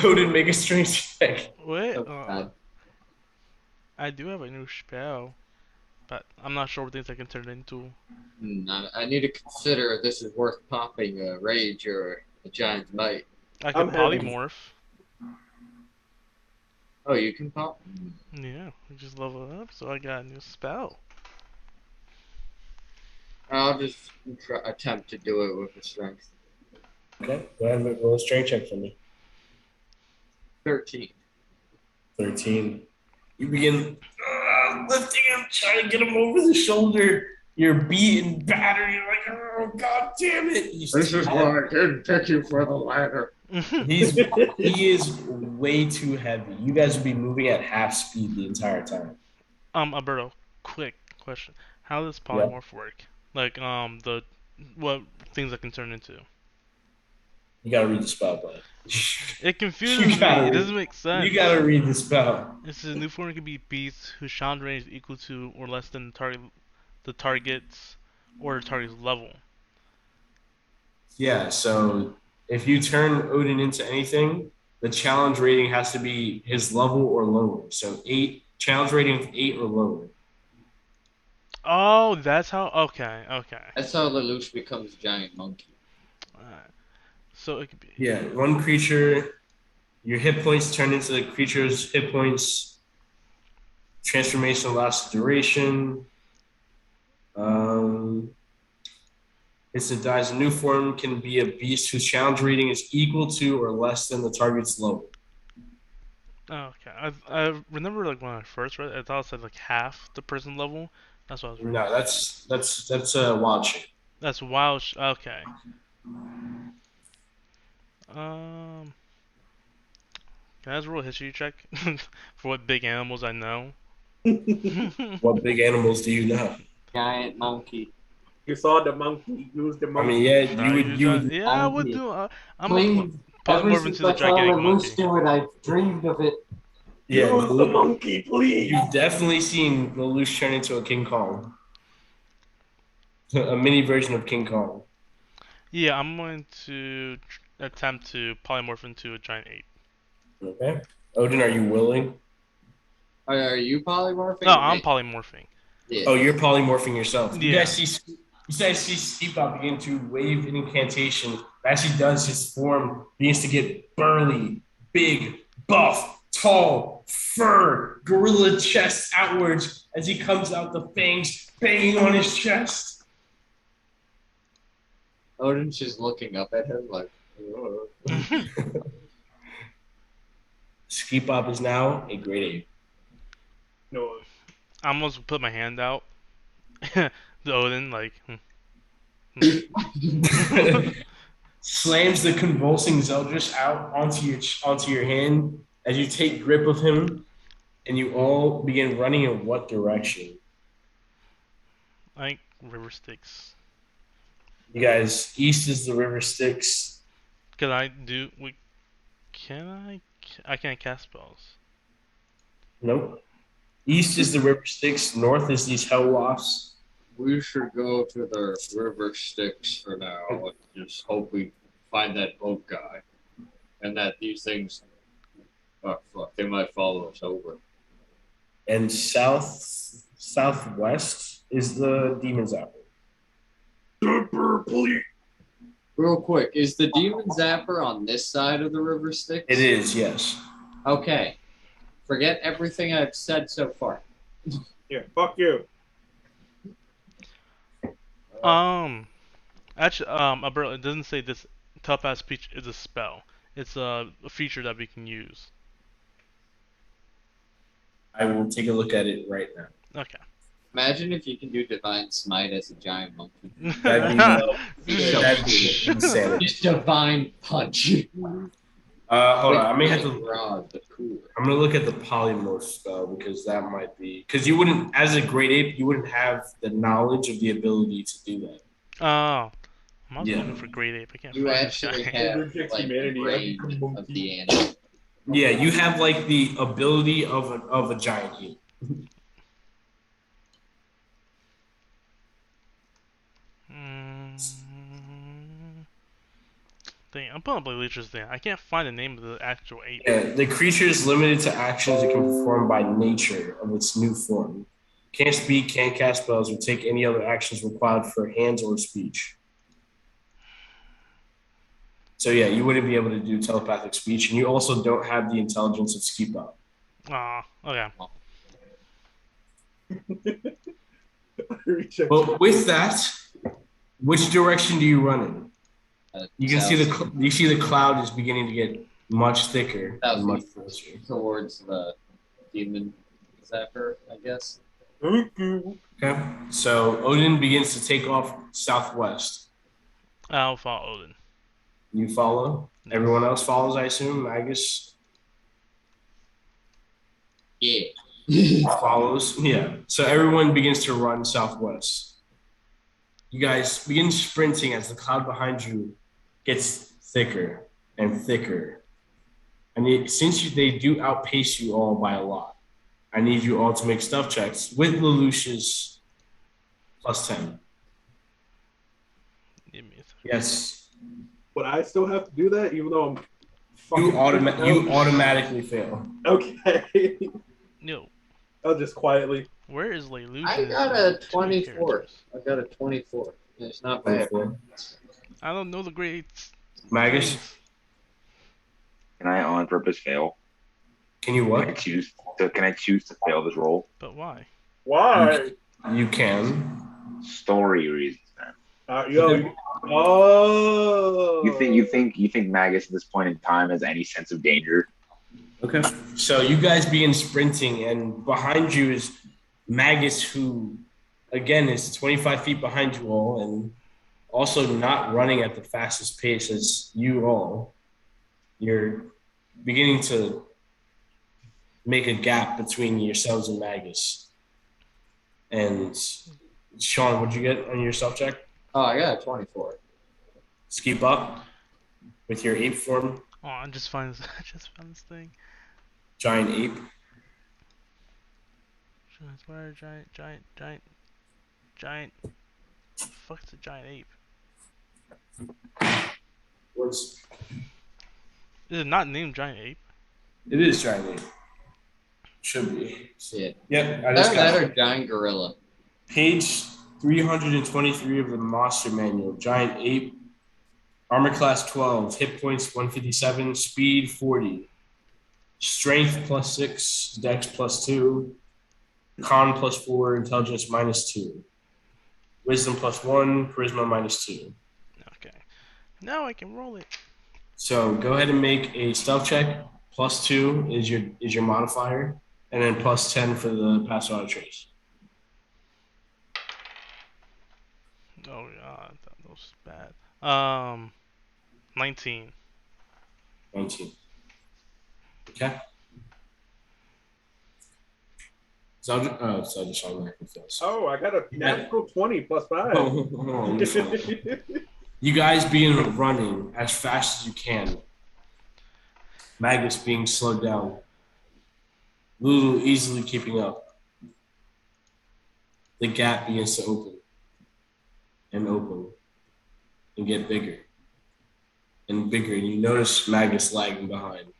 Odin, make a strength check. Wait. Oh, I do have a new spell, but I'm not sure what things I can turn it into. I need to consider if this is worth popping a rage or a giant's might. I can polymorph. Oh, you can pop? Yeah, we just level it up, so I got a new spell. I'll just attempt to do it with the strength. Okay, go ahead and roll a strength check for me. 13. 13. You begin lifting him, trying to get him over the shoulder. You're beaten, battered. You're like, oh, God damn it. I didn't pick you for the ladder. He is way too heavy. You guys would be moving at half speed the entire time. Alberto, quick question. How does polymorph work? Like, what things I can turn into? You gotta read the spell, bud. It confuses me. It doesn't make sense. You gotta read the spell. It says new form can be beasts whose challenge range is equal to or less than the target's level. Yeah, so if you turn Odin into anything, the challenge rating has to be his level or lower. So 8, challenge rating of 8 or lower. Oh, that's how. Okay. That's how Lelouch becomes a giant monkey. Alright. So it could be. Yeah, one creature, your hit points turn into the creature's hit points. Transformation lasts duration. It's a dies. A new form can be a beast whose challenge rating is equal to or less than the target's level. Okay. I remember like when I first read it, I thought it said like half the person level. That's what I was reading. No, that's a wild shape. That's wild. Okay. Can I just roll a history check for what big animals I know? What big animals do you know? Giant monkey. You saw the monkey. Use the I monkey. mean, yeah, you would. Yeah, I would do. I'm Please. polymorph into the gigantic monkey. Do it. I've dreamed of it. Yeah, Use the monkey, please. you've definitely seen Lelouch turn into a King Kong, a mini version of King Kong. Yeah, I'm going to attempt to polymorph into a giant ape. Okay, Odin, are you willing? Are you polymorphing? No, I'm polymorphing. Yeah. Oh, you're polymorphing yourself. You Yeah. guys see Steepop begin to wave an incantation. As he does, his form begins to get burly, big, buff, tall, fur, gorilla chest outwards as he comes out, the fangs banging on his chest. Odin's just looking up at him like, "Ugh." Steepop is now a great ape. No. I almost put my hand out. The Odin, like. Slams the convulsing Zeldris out onto your hand as you take grip of him, and you all begin running in what direction? I think River Styx. You guys, east is the river Styx. Can I do? Can I? I can't cast spells. Nope. East is the river Styx. North is these hell wasps. We should go to the river Styx for now and just hope we find that boat guy. And that these things, oh fuck, they might follow us over. And southwest is the Demon Zapper. Real quick, is the demon zapper on this side of the river Styx? It is, yes. Okay. Forget everything I've said so far. Yeah, fuck you. Actually, Alberto, it doesn't say this tough-ass speech is a spell. It's a feature that we can use. I will take a look at it right now. Okay. Imagine if you can do divine smite as a giant monkey. That'd be insanity. Just divine punch. Hold on. I may have to. Rod, the cooler. I'm gonna look at the polymorph spell because that might be because you wouldn't, as a great ape, you wouldn't have the knowledge of the ability to do that. Oh. I'm also Yeah. looking for Great Ape. I can't You find this actually guy. have Reject like the humanity, brain I become of the animal. Yeah, you have like the ability of a giant ape. Dang, I'm pulling up Lelouch's thing. I can't find the name of the actual ape. Yeah, the creature is limited to actions it can perform by nature of its new form. Can't speak, can't cast spells, or take any other actions required for hands or speech. So yeah, you wouldn't be able to do telepathic speech, and you also don't have the intelligence of Skipa. Aw, okay. Reject. But with that, Which direction do you run in? You can see South. the cloud is beginning to get much thicker and much Southeast. closer. Towards the demon zapper, I guess. Okay, so Odin begins to take off southwest. I'll follow Odin. You follow. Everyone else follows, I assume. Magus Yeah. follows. Yeah. So everyone begins to run southwest. You guys begin sprinting as the cloud behind you gets thicker and thicker. And they do outpace you all by a lot, I need you all to make stealth checks with Lelouch's +10. Give me a second. Yes. Would I still have to do that, even though I'm You fucking automatically fail. Okay. No. I'll just quietly. Where is Lelouch? I got a 24. I got a 24. It's not bad. I don't know the grades. Magus, Can I on purpose fail? can you Can I what? choose to fail this roll? But why? Why? You can. Story reasons, man. Oh. You think Magus at this point in time has any sense of danger? Okay. So you guys begin sprinting, and behind you is Magus, who, again, is 25 feet behind you all, and also not running at the fastest pace as you all. You're beginning to make a gap between yourselves and Magus. And Sean, what'd you get on your self check? Oh, I got a 24. Let's keep up with your ape form, Oh, I just found this thing. giant ape. Where giant. Fuck's a giant ape? What's Is it not named giant ape? it is giant ape. Should be. Shit. Yep, I just That got or giant gorilla. page 323 of the Monster Manual. Giant ape, armor class 12, hit points 157, speed 40, strength +6, dex +2, con +4, intelligence -2, wisdom +1, charisma -2. Okay. Now I can roll it. So go ahead and make a stealth check. +2 is your modifier, and then +10 for the pass auto trace. Oh god, that was bad. 19. 19. Okay. So I just saw that. Oh, I got a natural 20 plus 5. Oh, you guys begin running as fast as you can. Magus being slowed down. Lulu easily keeping up. The gap begins to open and get bigger and bigger. And you notice Magus lagging behind.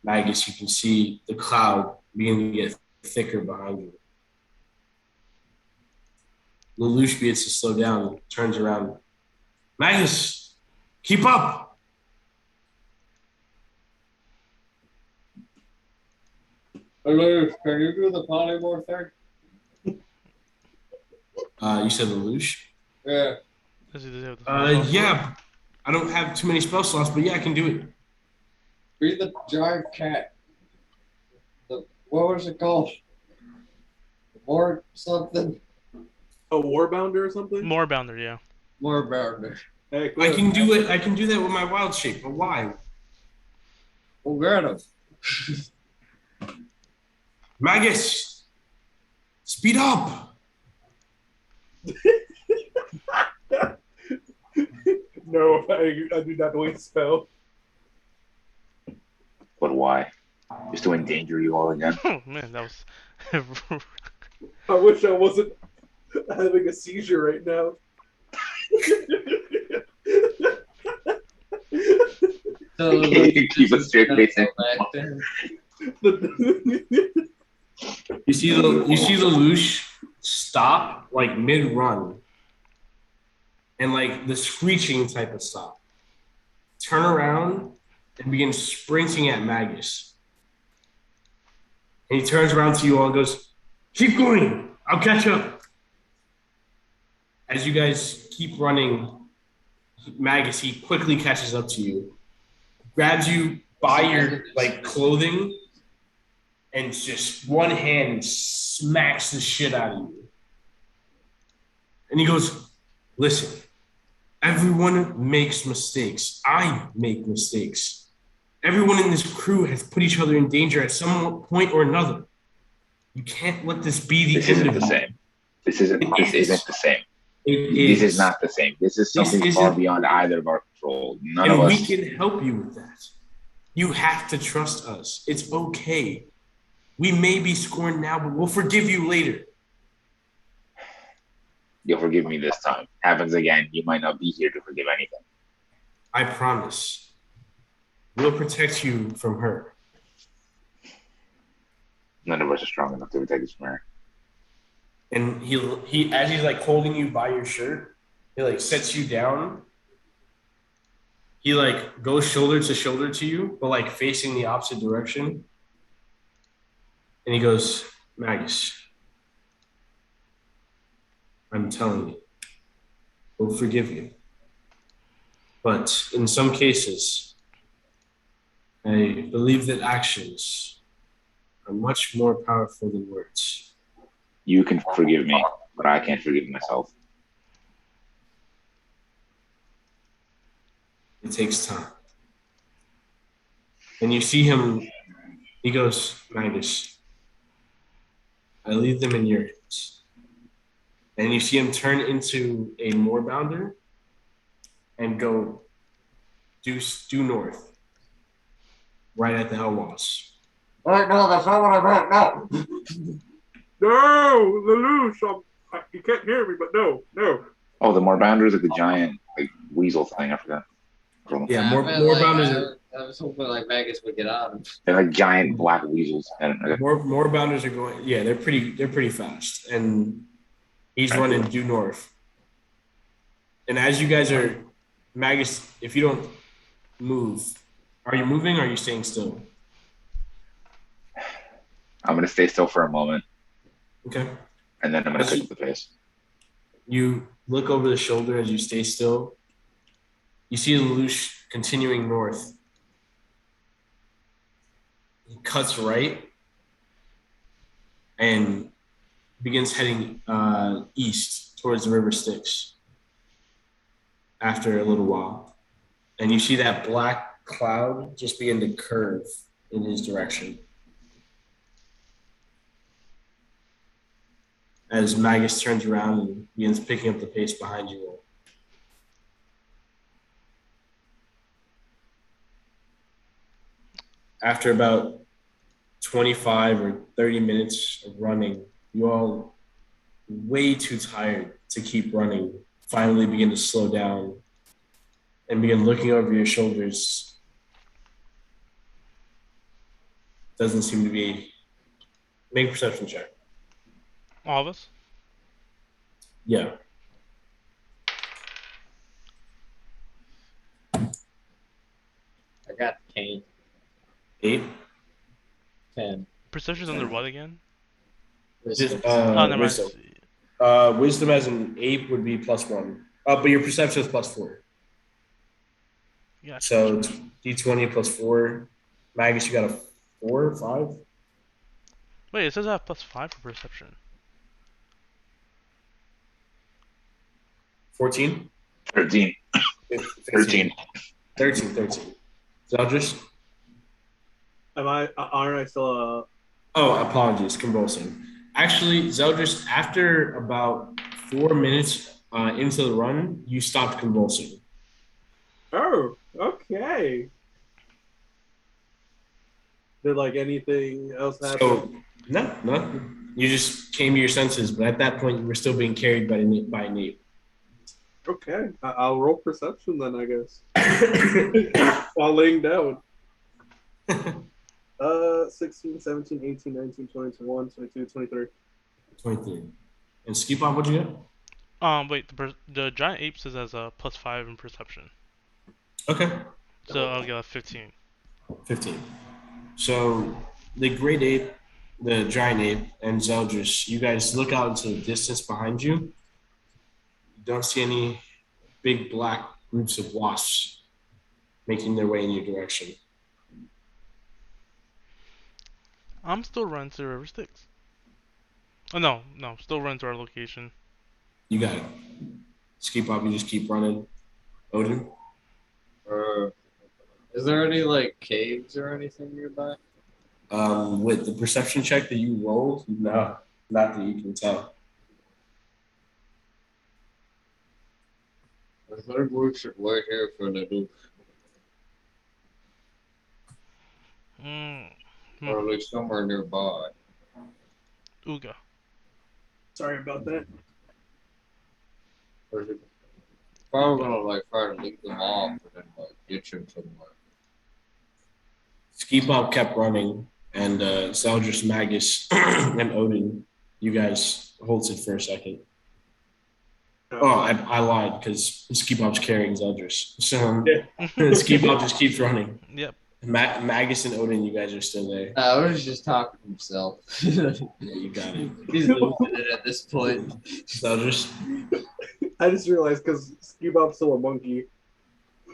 Magus, you can see the cloud beginning to get thicker behind you. Lelouch begins to slow down and turns around. Magus, keep up! Hello, can you do the polymorph thing? You said Lelouch? Yeah. Does he have the Yeah. I don't have too many spell slots, but yeah, I can do it. Be the giant cat. What was it called? More something? A warbounder or something? Moorbounder, yeah. More bounder. Hey, I can do it. I can do that with my wild shape, but why? We'll get him. Magus, speed up! No, I do not know his spell. But why? Just to endanger you all again? Oh man, that was. I wish I wasn't having a seizure right now. So, You keep a straight face and- You see the Lelouch stop like mid run, and like the screeching type of stop. Turn around and begin sprinting at Magus. And he turns around to you all and goes, "Keep going. I'll catch up." As you guys keep running, Magus, he quickly catches up to you, grabs you by your like clothing, and just one hand smacks the shit out of you. And he goes, listen, everyone makes mistakes. I make mistakes. Everyone in this crew has put each other in danger at some point or another. You can't let this be the This end isn't of the it. same. This isn't the same. It This is not the same. This is something This far isn't- beyond either of our control. None And of we us. can help you with that. You have to trust us. It's okay. We may be scorned now, but we'll forgive you later. You'll forgive me this time. Happens again, you might not be here to forgive anything. I promise. We'll protect you from her. None of us are strong enough to protect us from her. And he as he's like holding you by your shirt, he like sets you down. He like goes shoulder to you, but like facing the opposite direction. And he goes, Magus, I'm telling you, we'll forgive you. But in some cases, I believe that actions are much more powerful than words. You can forgive me, but I can't forgive myself. It takes time. And you see him, he goes, Magus, I leave them in your hands. And you see him turn into a moorbounder and go due north, right at the Hellwas. Wait, no, that's not what I meant. No. No, Lelouch, you can't hear me, but no. Oh, the Moorbounders is like the giant like weasel thing. I forgot. Yeah, I meant, moorbounders I was hoping like Magus would get on. They're like giant black weasels. Moorbounders are going. Yeah, they're pretty fast, and he's running due north. And as you guys are, Magus, if you don't move, are you moving or are you staying still? I'm gonna stay still for a moment, Okay. and then I'm gonna pick up the pace. You look over the shoulder as you stay still. You see Lelouch continuing north. He cuts right and begins heading east towards the River Styx after a little while. And you see that black cloud just begin to curve in his direction. As Magus turns around and begins picking up the pace behind you all. After about 25 or 30 minutes of running, you all, way too tired to keep running, finally begin to slow down and begin looking over your shoulders. Doesn't seem to be. Make a perception check. All of us? Yeah. I got Kane. 8. 10. Perception's under what again? Just, Oh, never mind. wisdom. Wisdom as an 8 would be +1. But your perception is +4. Yeah. So D20 +4. Magus, you got a 4 or 5? Wait, it says I have +5 for perception. 14? 13. 13. 13. Zeldris? Aren't I still Oh, apologies, convulsing. Actually, Zeldris, after about 4 minutes into the run, you stopped convulsing. Oh, okay. Did like anything else happen? So, no, nothing. You just came to your senses, but at that point, you were still being carried by Nate. Okay, I'll roll perception then, I guess. While laying down. 16, 17, 18, 19, 20, 21, 22, 23. 23. And Skipop, what'd you get? Wait, the giant ape says has a +5 in perception. Okay. So I'll get a 15. 15. So the great ape, the giant ape, and Zeldris, you guys look out into the distance behind you. You don't see any big black groups of wasps making their way in your direction. I'm still running to River Styx. Oh no, still running to our location. You got it. Ski Pop, you just keep running. Odin? Is there any like caves or anything nearby? With the perception check that you rolled, no, not that you can tell. I think we should wait here for the Duke, or at least somewhere nearby. Uga. Sorry about that. Or is it probably gonna like try to leak them off and then like ditch them somewhere. Ski Pop kept running, and Zeldris, Magus, and Odin, you guys halted for a second. Oh, I lied because Ski Pop's carrying Zeldris. So Ski Pop just keeps running. Yep. Magus and Odin, you guys are still there. I was just talking to himself. Yeah, you got it. He's losing it at this point. Zeldris. I just realized because Skibob's still a monkey.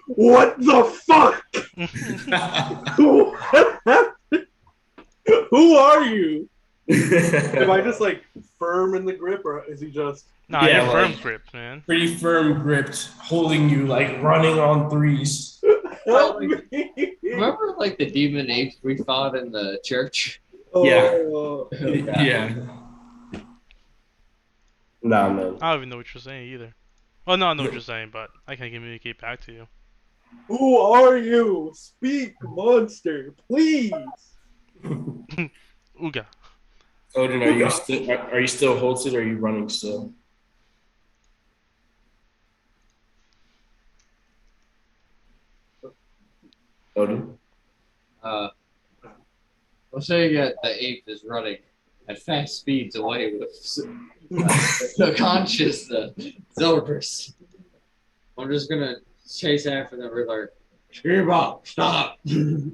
What the fuck? Who are you? Am I just like firm in the grip, or is he just? Nah, Yeah, you're firm like- grip, man. Pretty firm gripped, holding you like running on threes. Help me? Remember like the demon apes we fought in the church? Oh, Yeah. Nah, man. I don't even know what you're saying either. Well, no, I know what you're saying, but I can't communicate back to you. Who are you? Speak, monster, please. Uga. Odin, are you still halted or are you running still? Odin? Let's say that the ape is running at fast speeds away with the conscious Zeldris. I'm just gonna chase after them. We're like, Skibop, stop! So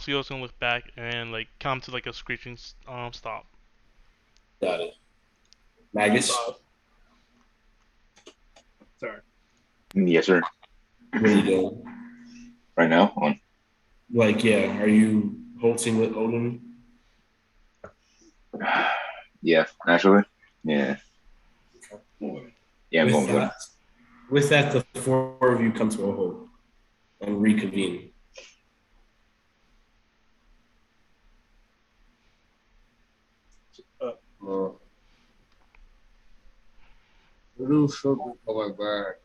you're also gonna look back and like come to like a screeching stop. Got it. Magus? Sorry. Yes, sir. What are you doing? Right now, on. Like, yeah, are you halting with Odin? Yeah, actually, yeah. Yeah, I'm going good. With that, the four of you come to a halt and reconvene. We should be coming back.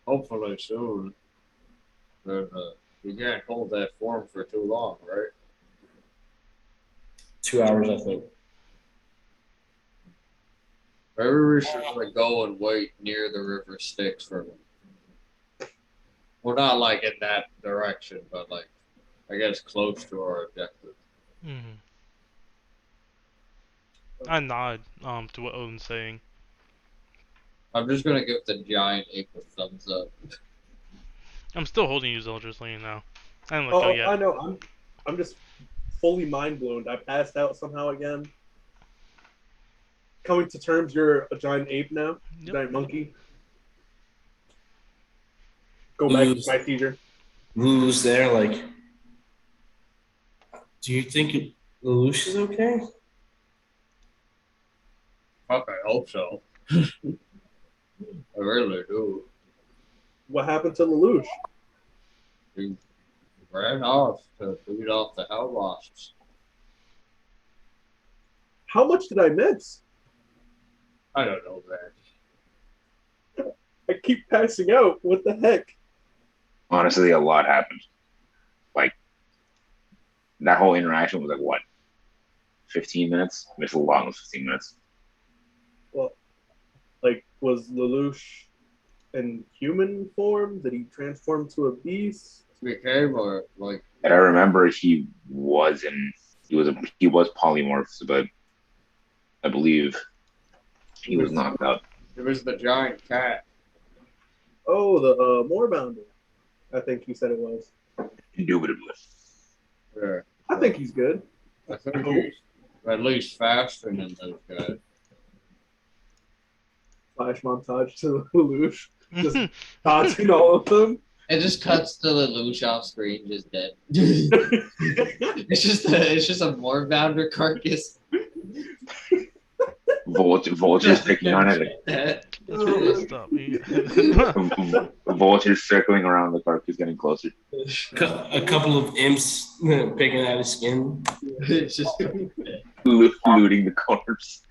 Hopefully soon. But you can't hold that form for too long, right? 2 hours, I think. Maybe we should like go and wait near the river Styx for them. Well, not like in that direction, but like I guess close to our objective. Mm-hmm. I nod to what Odin's saying. I'm just gonna give the giant ape a thumbs up. I'm still holding you, Zeldris, letting you know. I didn't let Oh, go yet. I know. I'm just fully mind blown. I passed out somehow again. Coming to terms, you're a giant ape now, Yep. giant monkey. Go back to my teacher. Lulu's there, like, do you think Lelouch is okay? Fuck, I hope so. I really do. What happened to Lelouch? He ran off to beat off the hell wasps. How much did I miss? I don't know, man. I keep passing out. What the heck? Honestly, a lot happened. Like, that whole interaction was like, what? 15 minutes? It's a long 15 minutes. Well, like, was Lelouch in human form? Did he transform to a beast? Became or like And I remember he was polymorphed, but I believe he was knocked out. it was the giant cat. Oh, the Moorbounder. I think he said it was. Indubitably. Yeah. I think he's good. I think he's at least faster than those guys. flash montage to Lelouch, just dodging all of them. It just cuts to the Lelouch off screen, just dead. it's just a more bounder carcass. Vultures picking on it. That's messed up. Vultures circling around the carcass, getting closer. A couple of imps picking at his skin. It's just Looting the corpse.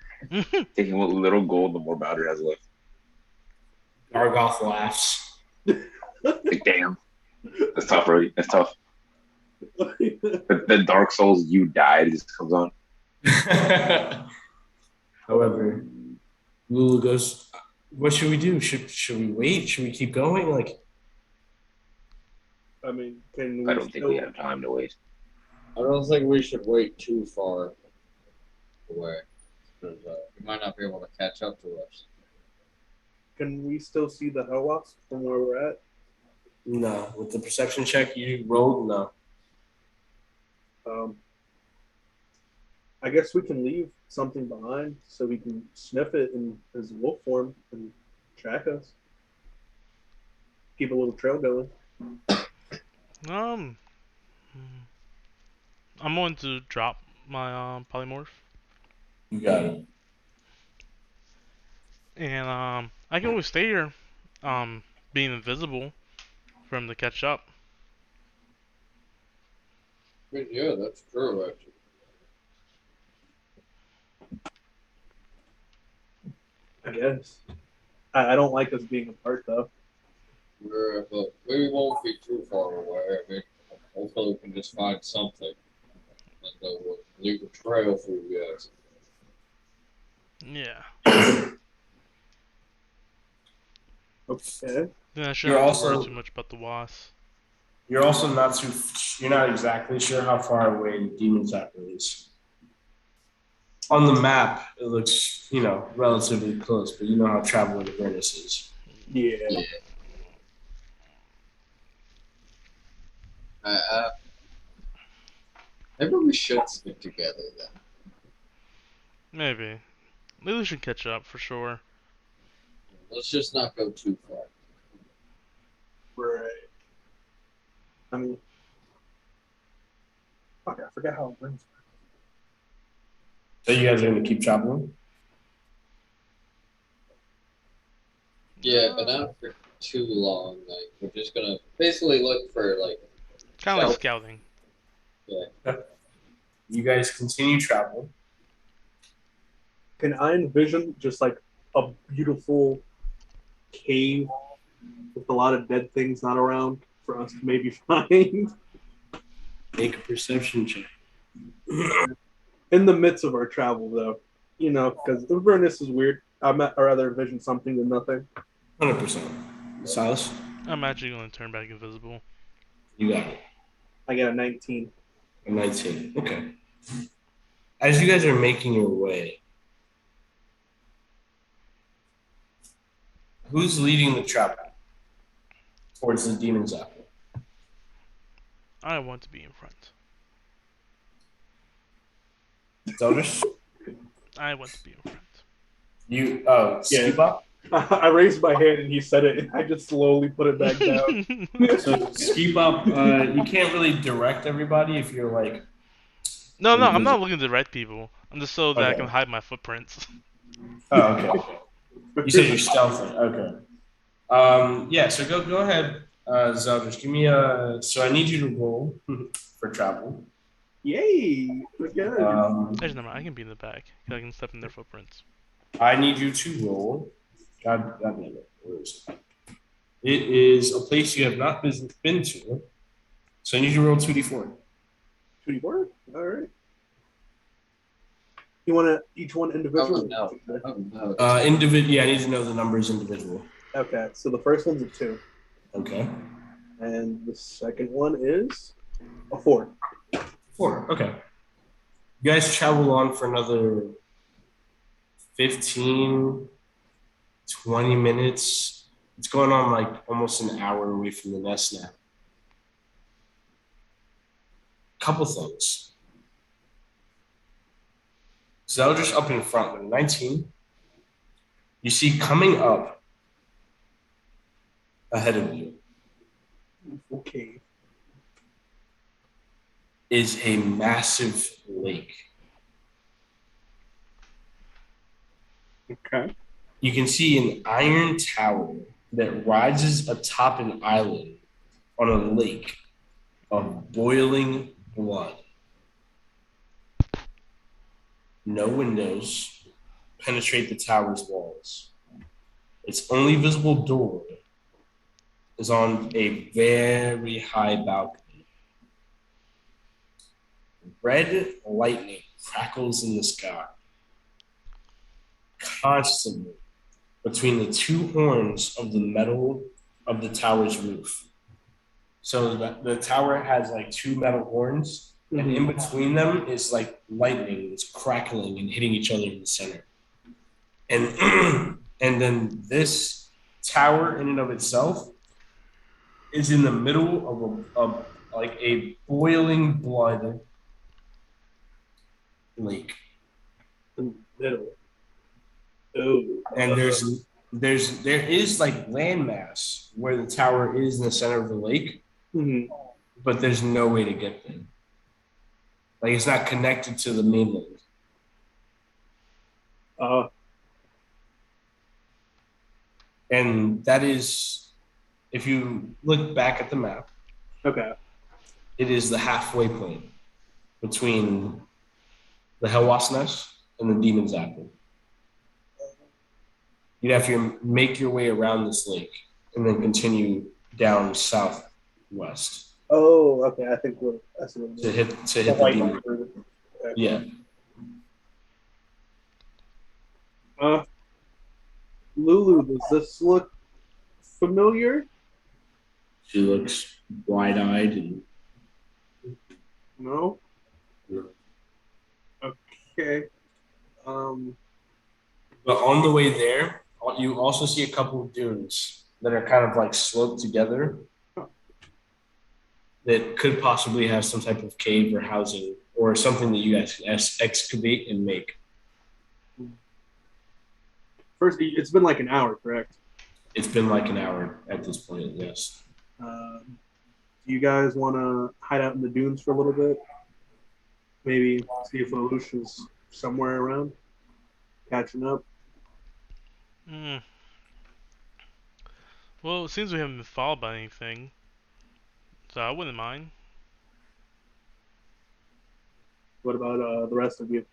Taking what little gold the more Bowder has left. Gargoth laughs. Like, damn. That's tough, right? That's tough. The Dark Souls you died just comes on. However, Lulu goes, what should we do? Should we wait? Should we keep going? Like, I mean, can we I don't think we have time to wait. I don't think we should wait too far away, because he might not be able to catch up to us. Can we still see the Hellwasp from where we're at? no. With the perception check you rolled, no. I guess we can leave something behind so we can sniff it in his wolf form and track us. Keep a little trail going. I'm going to drop my polymorph, You got it. and I can always stay here, being invisible, for him to catch up. I mean, yeah, that's true, actually. I guess. I don't like us being apart though. But we won't be too far away. I mean, hopefully we can just find something. And we'll leave a trail for you guys. Yeah. Okay. Then I shouldn't You're have to worry also- too much about the wasp. You're also you're not exactly sure how far away Demon Zapper is. On the map, it looks, relatively close, but you know how travel in Avernus is. Yeah. Maybe we should stick together then. Maybe. Maybe we should catch up for sure. Let's just not go too far. Right. I mean, fuck, I forgot how it brings. So you guys are going to keep traveling? Yeah, but not for too long. Like, we're just gonna basically look for, like, Kind of like Stealth. scouting. You guys continue traveling. Can I envision just like a beautiful cave with a lot of dead things not around for us to maybe find Make a perception check. in the midst of our travel, though? Because Avernus is weird. I'd rather envision something than nothing. 100%. Silas, I'm actually going to turn back invisible. you got it. I got a 19. A 19. Okay. As you guys are making your way, who's leading the travel towards the Demon's Apple? I want to be in front. Zeldris? I want to be in front. You, Yeah. Skiba? I raised my hand and he said it, and I just slowly put it back down. So Skiba, you can't really direct everybody if you're like, No, I'm not looking to direct people. I'm just so that I Okay. can hide my footprints. oh, okay. You said you're stealthy. Okay. Yeah, so go ahead, Zeldris. Give me so I need you to roll for travel. Yay! We're good. Actually, never mind. I can be in the back. 'Cause I can step in their footprints. I need you to roll. God damn it. Where is it? It is a place you have not been to. So I need you to roll 2d4. 2d4? All right. You want to each one individually? Oh, no. Yeah, I need to know the numbers individual. Okay, so the first one's a 2, Okay. and the second one is a 4. 4. Okay. You guys travel on for another 15, 20 minutes. It's going on like almost an hour away from the nest now. Couple things. Zeldris up in front with 19. you see coming up ahead of you Okay. is a massive lake. Okay. You can see an iron tower that rises atop an island on a lake of boiling blood. No windows penetrate the tower's walls. Its only visible door is on a very high balcony. Red lightning crackles in the sky constantly between the two horns of the metal of the tower's roof. So the tower has like two metal horns, and in between them is like lightning that's crackling and hitting each other in the center. And and then this tower in and of itself is in the middle of like a boiling blood lake. In the middle. Oh. And there is like landmass where the tower is in the center of the lake, but there's no way to get there. Like it's not connected to the mainland. And that is, if you look back at the map, Okay. it is the halfway point between the Hell Wasp Nest and the Demon's Apple. You'd have to make your way around this lake and then continue down southwest Oh, okay. I think that's what to hit the Demon. Okay. Yeah. Lulu, does this look familiar? She looks wide-eyed and No? No. Okay. But on the way there, you also see a couple of dunes that are kind of like sloped together that could possibly have some type of cave or housing or something that you guys can excavate and make. First, it's been like an hour, correct? It's been like an hour at this point, yes. Do you guys want to hide out in the dunes for a little bit? Maybe see if Lelouch is somewhere around, catching up. Well, it seems we haven't been followed by anything, so I wouldn't mind. What about the rest of you?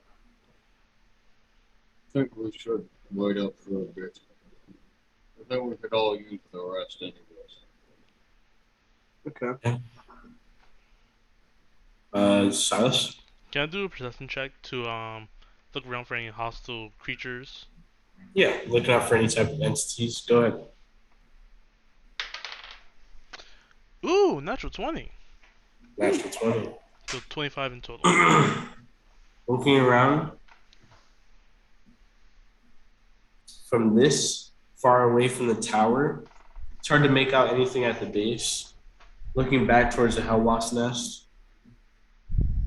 I think we should wait up for a bit. I think we could all use the rest anyways. Okay. Silas? Can I do a perception check to look around for any hostile creatures? Yeah, looking out for any type of entities. Go ahead. Ooh, natural 20. Natural 20. So 25 in total. Looking around, from this far away from the tower, it's hard to make out anything at the base. Looking back towards the Hell Wasp Nest,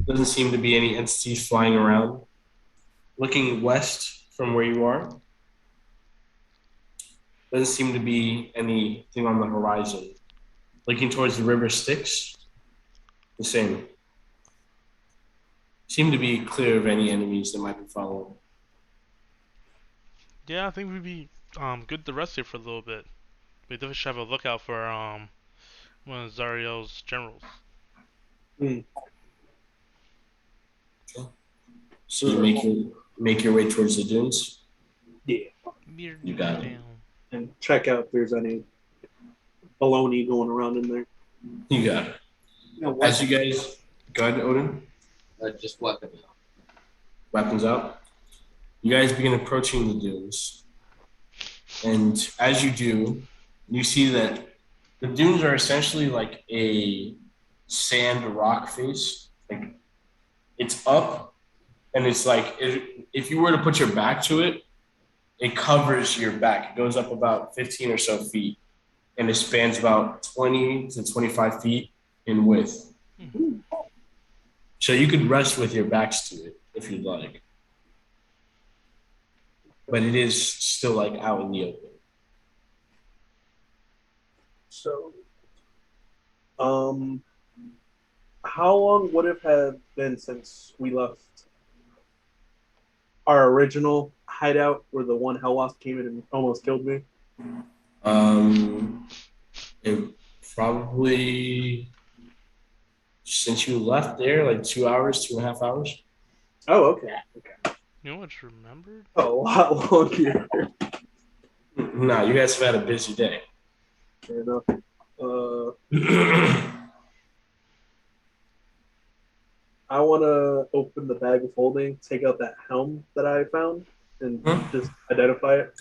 doesn't seem to be any entities flying around. Looking west from where you are, doesn't seem to be anything on the horizon. Looking towards the river Styx, the same. Seem to be clear of any enemies that might be following. Yeah, I think we'd be good to rest here for a little bit. We definitely should have a lookout for one of Zariel's generals. So you make your way towards the dunes? Yeah. You got it. And check out if there's any baloney going around in there. You got it. As you guys, go ahead, Odin. Just weapon. Weapons out. You guys begin approaching the dunes. And as you do, you see that the dunes are essentially like a sand rock face. Like it's up, and it's like if you were to put your back to it, it covers your back. It goes up about 15 or so feet, and it spans about 20 to 25 feet in width. So you could rest with your backs to it if you'd like. but it is still like out in the open. So, how long would it have been since we left our original hideout where the one hell wasp came in and almost killed me? It probably since you left there, like 2 hours, 2.5 hours. Oh, okay. You know what's remembered? A lot longer. No, you guys have had a busy day. Fair enough. I want to open the bag of holding, take out that helm that I found, and just identify it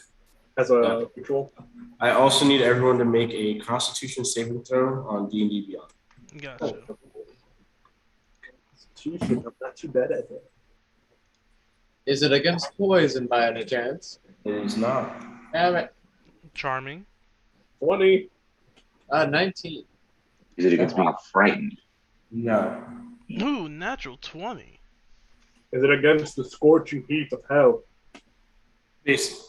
as a ritual. I also need everyone to make a Constitution saving throw on D&D Beyond. Gotcha. Constitution, I'm not too bad at it. Is it against poison by any chance? It is not. Damn it. Charming. 20. 19. Is it against being frightened? No. Ooh, natural 20. Is it against the scorching heat of hell? Basically.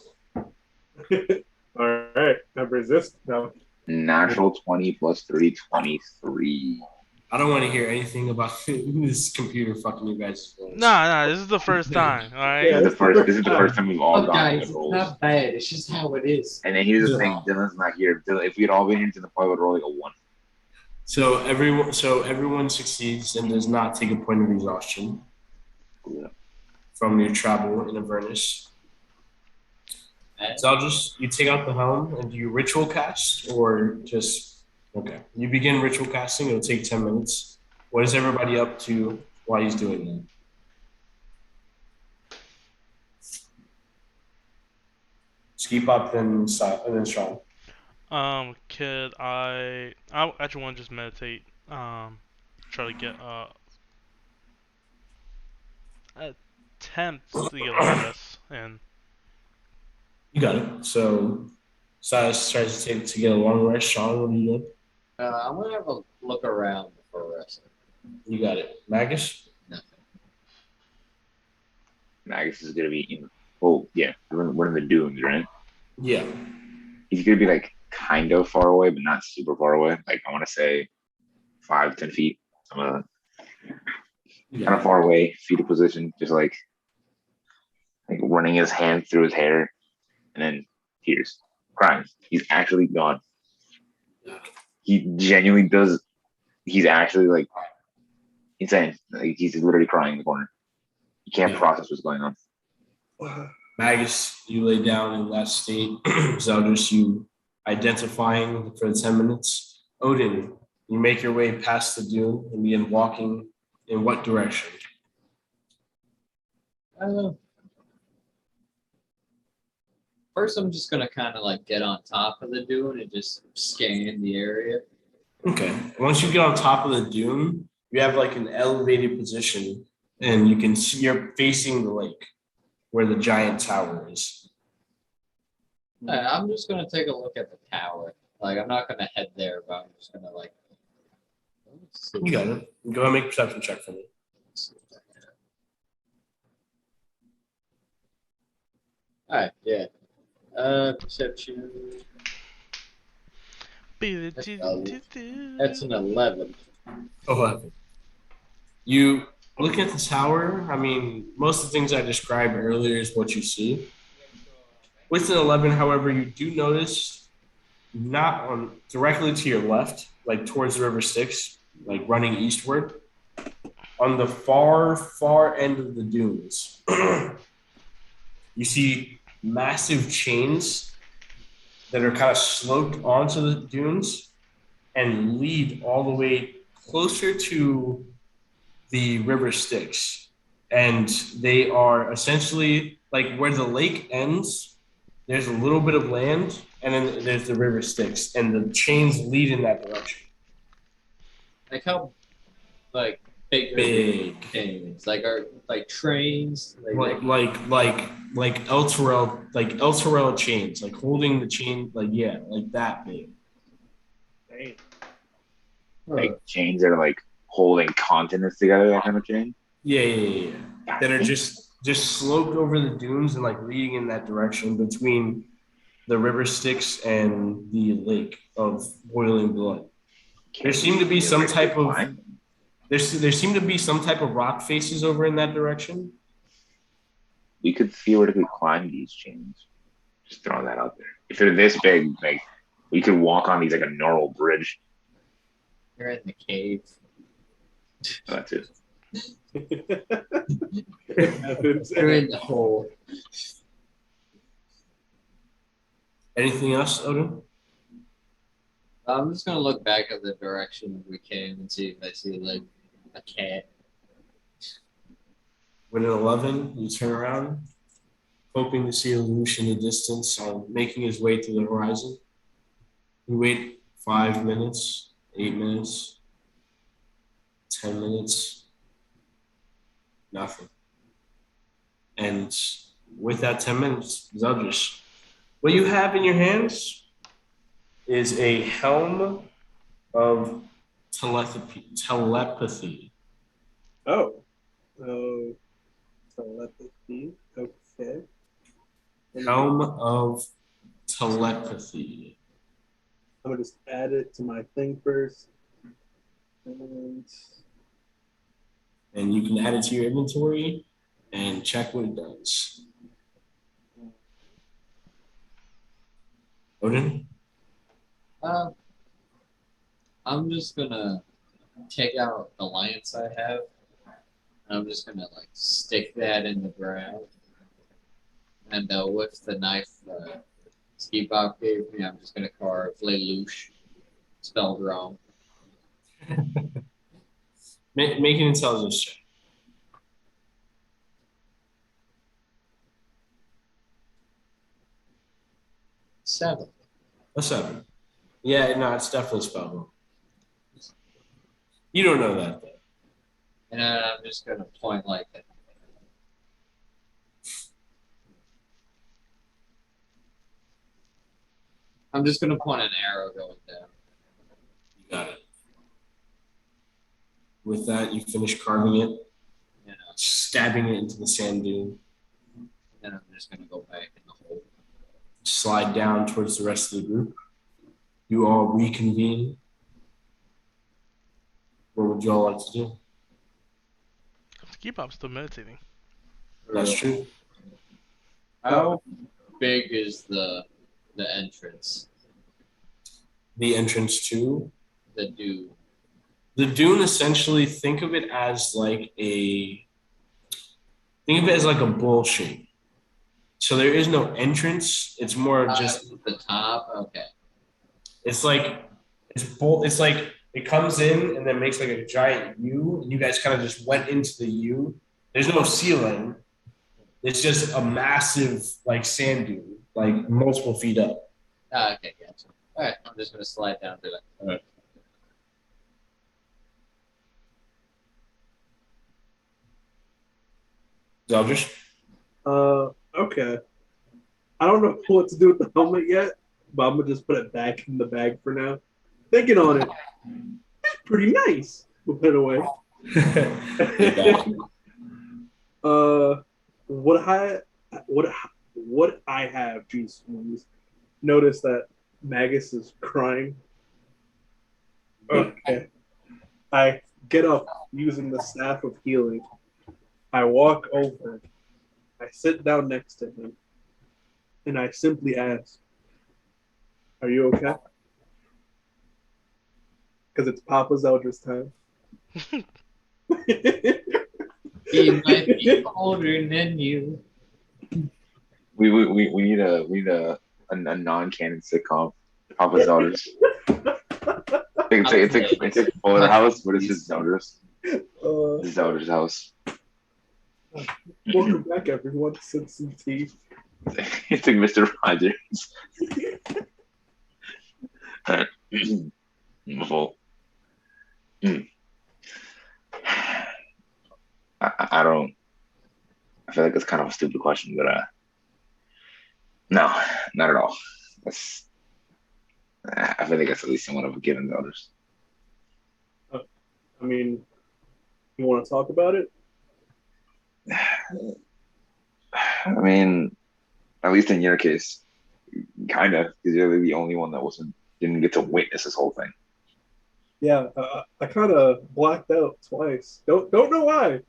All right. Now resist. No. Natural 20 plus 3, 23. I don't want to hear anything about this computer fucking you guys. Nah, this is the first time, alright? Yeah. This is the first time we've all Oh, gone guys, with it's rolls. not bad. It's just how it is. And then here's the Yeah. thing: Dylan's not here. Dylan, if we'd all been here, Dylan probably would roll like a 1. So everyone succeeds and does not take a point of exhaustion Yeah. from your travel in Avernus. So you take out the helm and do you ritual cast or just okay? You begin ritual casting. It'll take 10 minutes. What is everybody up to while he's doing that? Ski Pop, then Sean. Could I actually want to just meditate. Try to get attempt to get a rest and. You got it. So Silas tries to get a long rest. Sean, what are you doing? I'm going to have a look around before resting. You got it. Magus? Nothing. Magus is gonna be in. Oh yeah, we're in the dunes, right? Yeah. He's gonna be like kind of far away, but not super far away. Like I want to say 5-10 feet. Kind of far away, fetal position, just like running his hand through his hair, and then tears, crying. He's actually gone. He genuinely does. He's actually like insane. Like he's literally crying in the corner. He can't process what's going on. Magus, you lay down in that state. Zeldris, you identifying for the 10 minutes. Odin, you make your way past the dune and begin walking in what direction? First, I'm just gonna kind of like get on top of the dune and just scan the area. Okay. Once you get on top of the dune, you have like an elevated position and you can see you're facing the lake where the giant tower is. I'm just gonna take a look at the tower. Like, I'm not gonna head there, but I'm just gonna like. You got it. Go ahead and make a perception check for me. Alright, yeah. Perception. That's an 11. 11. You look at the tower. I mean, most of the things I described earlier is what you see. With an 11, however, you do notice not on directly to your left, like towards the River Styx, like running eastward, on the far end of the dunes, you see massive chains that are kind of sloped onto the dunes and lead all the way closer to the River Styx. And they are essentially like where the lake ends, there's a little bit of land, and then there's the River Styx, and the chains lead in that direction. Like how, like Big. things, like are like trains, like El Terrell chains, like holding the chain, like yeah, like that big. Like chains that are like holding continents together, that kind of chain. Yeah. That are just just sloped over the dunes and like leading in that direction between the river Styx and the lake of boiling blood. There seemed to be some type of there seemed to be some type of rock faces over in that direction. We could theoretically climb these chains. Just throwing that out there. If they're this big, like we could walk on these like a normal bridge. You're in the cave. That's it. You're in the hole. Anything else, Odin? I'm just gonna look back at the direction we came and see if I see like a cat. When at 11, you turn around, hoping to see Lelouch in the distance, making his way to the horizon. You wait 5 minutes, 8 minutes, 10 minutes, nothing. And with that 10 minutes, Zeldris, what you have in your hands is a helm of telepathy. Oh. Oh. Telepathy. Okay. Helm of telepathy. I'm gonna just add it to my thing first. And you can add it to your inventory and check what it does. Odin? I'm just gonna take out the lance I have. And I'm just gonna like stick that in the ground. And with the knife Ski Bob gave me, I'm just gonna carve Lelouch, spelled wrong. Make an intelligence check. 7. A 7. Yeah, no, it's definitely spelled wrong. You don't know that, though. And I'm just gonna point like that. I'm just gonna point an arrow going down. You got it. With that, you finish carving it, stabbing it into the sand dune. And then I'm just gonna go back in the hole. Slide down towards the rest of the group. You all reconvene. What would you all like to do? Ski Pop's still meditating. That's true. How big is the entrance? The entrance to The dune. the dune. Essentially, think of it as like a bull shape. So there is no entrance. It's more just the top. Okay. it's like it comes in and then makes like a giant U, and you guys kind of just went into the U. There's no ceiling. It's just a massive like sand dune, like multiple feet up. Okay, gotcha. All right, I'm just gonna slide down to it. All right. Zeldris? Okay. I don't know what to do with the helmet yet, but I'm gonna just put it back in the bag for now. Thinking on it. It's pretty nice. We'll put it away. What I have, geez, notice that Magus is crying. Okay. I get up using the staff of healing. I walk over. I sit down next to him. And I simply ask, "Are you okay?" Because it's Papa Zeldris time. He might be older than you. We need a non-canon sitcom. Papa Zeldris. It's like Fuller House, but it's just Zeldris. Zeldris house. Welcome back, everyone. Sip some tea. It's like Mr. Rogers. Full. I don't. I feel like it's kind of a stupid question, but no, not at all. I feel like that's at least somewhat of a given to others. I mean, you want to talk about it? I mean, at least in your case, kind of, because you're the only one that didn't get to witness this whole thing. Yeah, I kind of blacked out twice. Don't know why.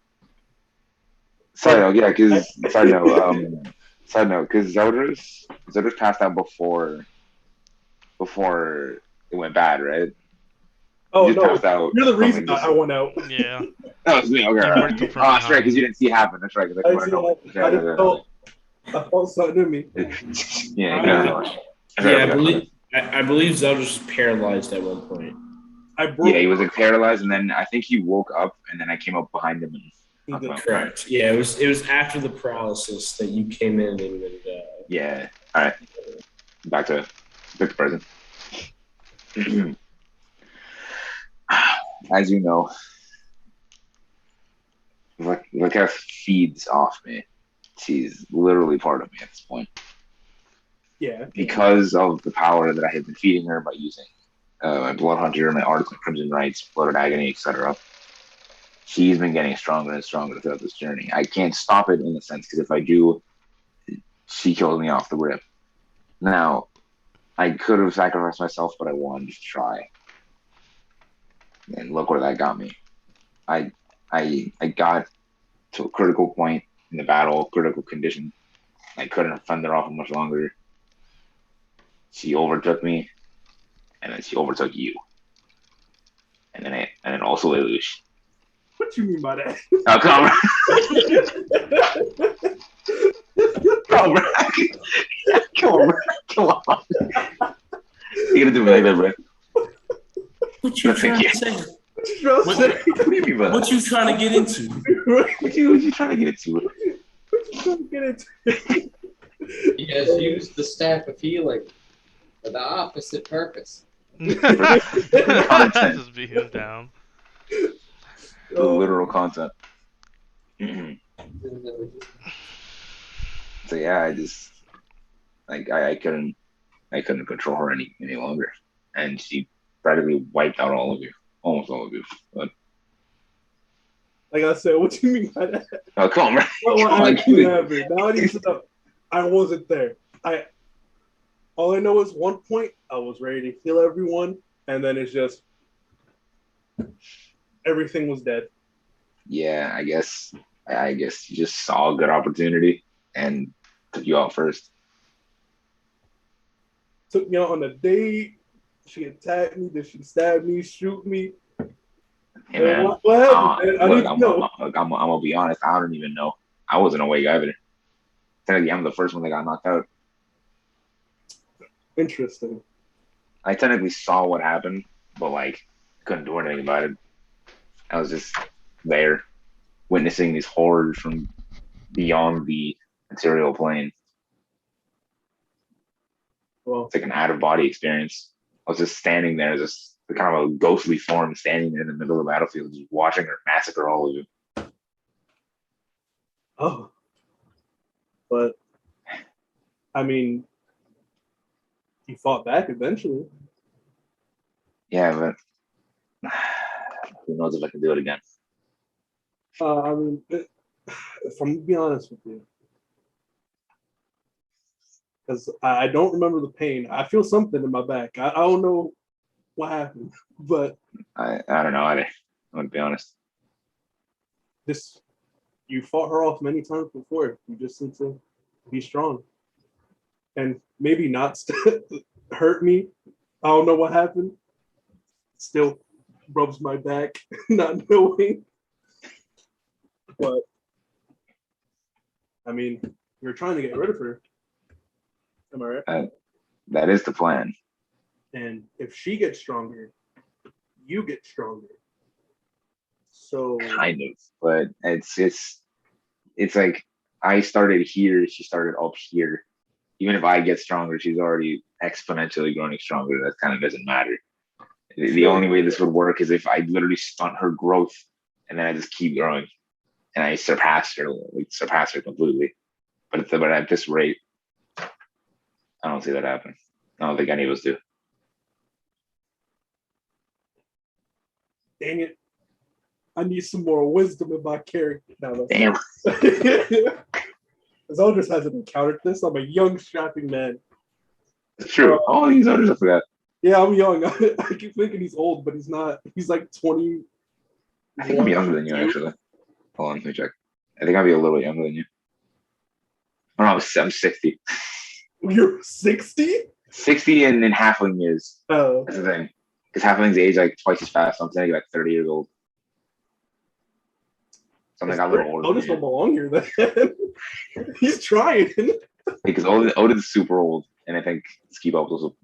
Side note, yeah, because side note, because Zeldris passed out before it went bad, right? Oh You just no, passed out. you're the reason something I went out. Yeah. Oh, it's me. Okay, You all worked right. from Oh, that's right, because behind. you didn't see it happen. That's right. 'Cause I I didn't see that. I didn't felt. I felt something in me. Yeah, yeah. I believe Zelda was paralyzed at one point. I broke. Yeah, he was like paralyzed, and then I think he woke up, and then I came up behind him and knocked him out. Correct. Yeah, it was after the paralysis that you came in and Yeah. All right. Back to present. As you know, Lakef feeds off me. She's literally part of me at this point. Yeah. Because of the power that I had been feeding her by using my Blood Hunter, my Arts, my Crimson Rights, Blood of Agony, etc. She's been getting stronger and stronger throughout this journey. I can't stop it in a sense, because if I do, she kills me off the rip. Now, I could have sacrificed myself, but I wanted to try. And look where that got me. I got to a critical point in the battle, critical condition. I couldn't fend her off much longer. She overtook me, and then she overtook you. And then also Lelouch. What you mean by that? Oh, come on. Come on. You gotta do me like that, bro. What you trying to say? What do you mean by that? What you trying to get into? What you trying to get into? He has used the staff of healing for the opposite purpose. Content. Just beat him down. The literal content. So yeah, I just I couldn't control her any longer, and she practically wiped out almost all of you. But like I said, what do you mean by that? oh, come on, man. What actually happened? Now I need to know. I wasn't there. All I know is one point I was ready to kill everyone, and then it's just everything was dead. Yeah, I guess you just saw a good opportunity and took you out first. Took me out on a date. She attacked me. Then she stabbed me, shoot me. Hey, man, what happened? Man? I'm gonna be honest. I don't even know. I wasn't awake either. Technically, I'm the first one that got knocked out. Interesting. I technically saw what happened, but couldn't do anything about it. I was just there, witnessing these horrors from beyond the material plane. Well, it's like an out-of-body experience. I was just standing there, just kind of a ghostly form standing there in the middle of the battlefield, just watching her massacre all of you. Oh. But, I mean, he fought back eventually. Yeah, but who knows if I can do it again. I mean, if I'm going to be honest with you, because I don't remember the pain. I feel something in my back. I don't know what happened, but I don't know. I'm going to be honest. You fought her off many times before. You just need to be strong. And maybe not hurt me. I don't know what happened. Still rubs my back, not knowing. But, I mean, you're trying to get rid of her. Am I right? That is the plan. And if she gets stronger, you get stronger. So kind of, but it's like I started here, she started up here. Even if I get stronger, she's already exponentially growing stronger. That kind of doesn't matter. The only way this would work is if I literally stunt her growth, and then I just keep growing, and I surpass her completely. But at this rate, I don't see that happen. I don't think any of us do. Dang it. I need some more wisdom in my character. No, damn. Zeldris hasn't encountered this. I'm a young, strapping man. It's true. Oh, these others, I forgot. Yeah, I'm young. I keep thinking he's old, but he's not. He's like 20. I think I'm younger than you, actually. Hold on, let me check. I think I'll be a little younger than you. Oh, no, I'm 60. You're 60? 60 and in halfling years. Oh. That's the thing. Because halflings age like twice as fast. So I'm saying like 30 years old. So I'm like a little older. I'll just don't belong here then. He's trying. Because Odin's super old. And I think Ski Bub's also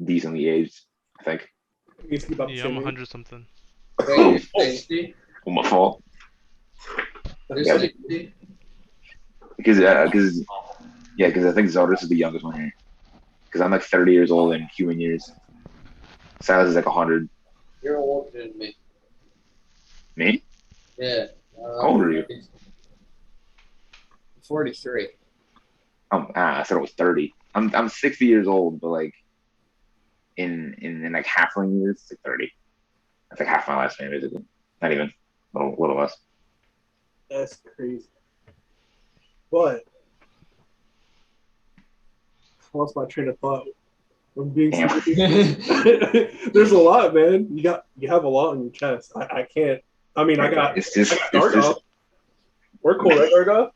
decently aged. I think. Yeah, I'm 100 something. Wait, you're 60? Oh, my fault. You're Yeah. 60? Because I think Zeldris is the youngest one here. Because I'm like 30 years old in human years. Silas is like 100. You're older than me. Me? Yeah. How old are you? 43. I said it was 30. I'm 60 years old, but like in like halfling years, it's like 30. That's like half my last name, basically. Not even. Little less. That's crazy. But I lost my train of thought. I'm being there's a lot, man. You have a lot on your chest. I can't. I mean, I got Gargoth. We're cool, right, Gargoth?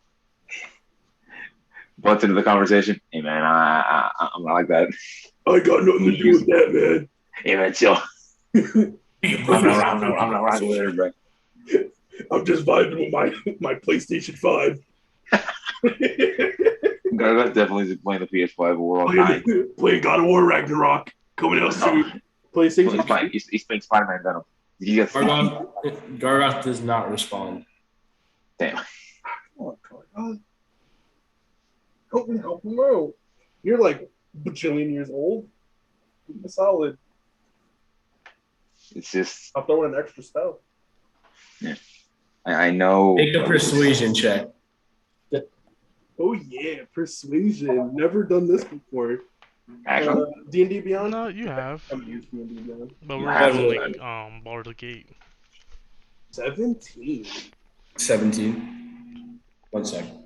Butts into the conversation. Hey man, I'm not like that. I got nothing to do with that, man. Hey man, chill. I'm not rocking with everybody. I'm just vibing with my PlayStation 5. Gargoth definitely is playing the PS5, but we're all dying. Playing God of War Ragnarok. Coming out soon. PlayStation. He's playing Spider-Man Venom. Gargoth does not respond. Damn. Oh, Gargoth. Help him out. You're like bajillion years old. You're solid. It's just. I'll throw in an extra spell. Yeah. I know. Make a persuasion check. Oh yeah, persuasion. Never done this before. Actually, D&D Beyond. No, you have. I'm used to D&D Beyond. But You we're have doing to. like Baldur's Gate. 17. 17. 1 second.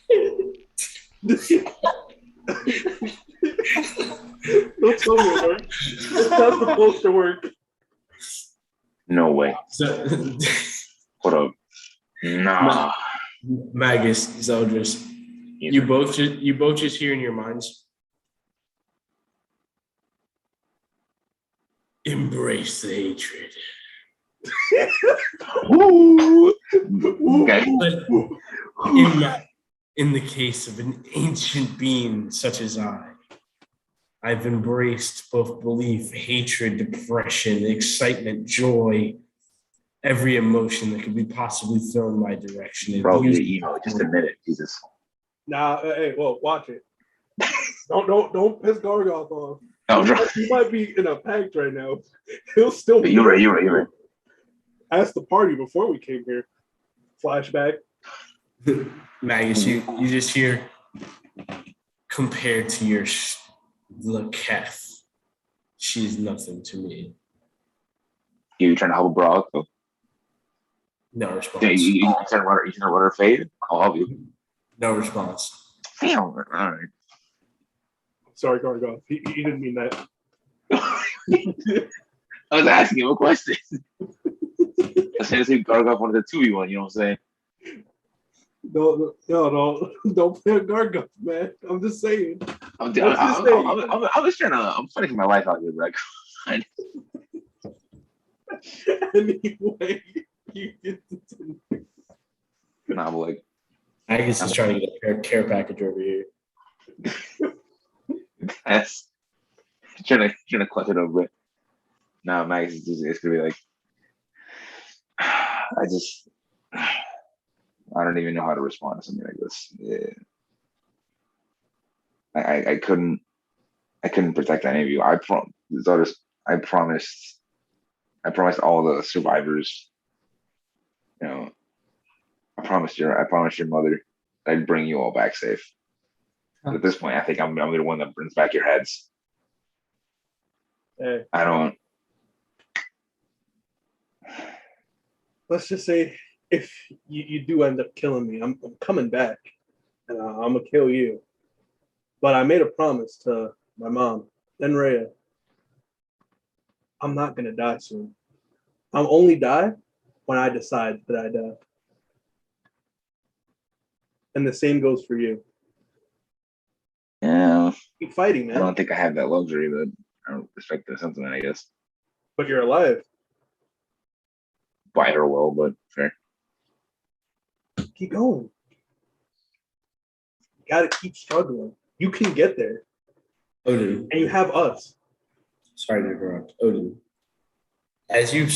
Don't tell me it works. It's not supposed to work. no way. So, Hold up. Nah. Magus, Zeldris, you both just hear in your minds. Embrace the hatred. Okay. But in the case of an ancient being such as I've embraced both belief, hatred, depression, excitement, joy, every emotion that could be possibly thrown my direction. Bro, you're emo. Just admit it, Jesus. Nah, hey, well, watch it. Don't piss Gargoth off. Oh, bro. He might be in a pact right now. He'll still be. You're right. Asked the party before we came here. Flashback. Magus, you just hear, compared to your Laketh, she is nothing to me. You trying to help a bro out, though? No response. Yeah, you trying to let her fade? I'll help you. No response. Damn. All right. Sorry, Gargoth. He didn't mean that. I was asking him a question. I said if Gargoth wanted the 2v1, you know what I'm saying? No, don't play a Gargoth, man. I'm just saying. I'm just trying to. I'm finishing my life out here, bro. Anyway, you get to. Nah, but like, Magus is trying to get a care package over here. that's trying to clutch it over it. Nah, Magus is just, it's gonna be like, I don't even know how to respond to something like this. Yeah. I couldn't protect any of you. I promised all the survivors, you know, I promised your mother I'd bring you all back safe. But at this point, I think I'm the one that brings back your heads. Hey, I don't. let's just say if you do end up killing me, I'm coming back, and I'm gonna kill you. But I made a promise to my mom and Rhea. I'm not gonna die soon. I'll only die when I decide that I die. And the same goes for you. Yeah, Keep fighting, I man. don't think I have that luxury, but I respect the sentiment, I guess. But you're alive. Bite her well, but fair. Keep going. You gotta keep struggling. You can get there. Odin, And you have us. sorry to interrupt. Odin, as you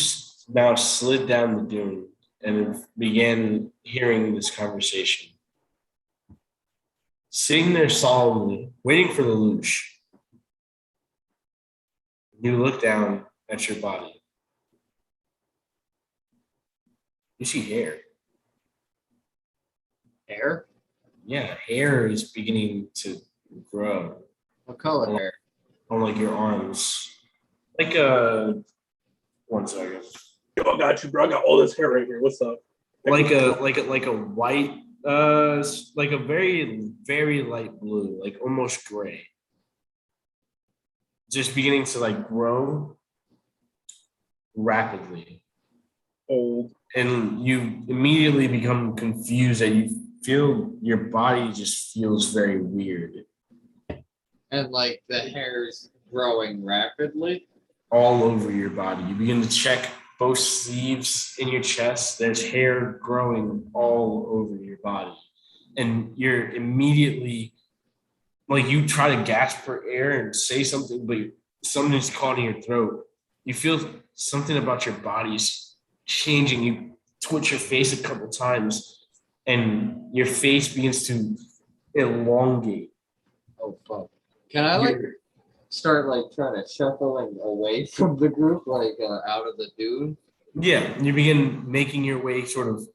now slid down the dune and began hearing this conversation, sitting there solemnly, waiting for the Lelouch, you look down at your body. You see hair. Hair? Yeah, hair is beginning to grow What color hair? on like your arms. Like 1 second. Yo, I got you, bro. I got all this hair right here. What's up? Like a white like a very, very light blue, like almost gray. Just beginning to like grow rapidly. Old. And you immediately become confused that you feel your body just feels very weird And like the hair's growing rapidly. all over your body. You begin to check both sleeves in your chest. There's hair growing all over your body. And you're immediately like you try to gasp for air and say something, but something's caught in your throat. You feel something about your body's changing. You twitch your face a couple times and your face begins to elongate. Oh fuck. Can I like start like trying to shuffling away from the group, like out of the dune? Yeah, you begin making your way sort of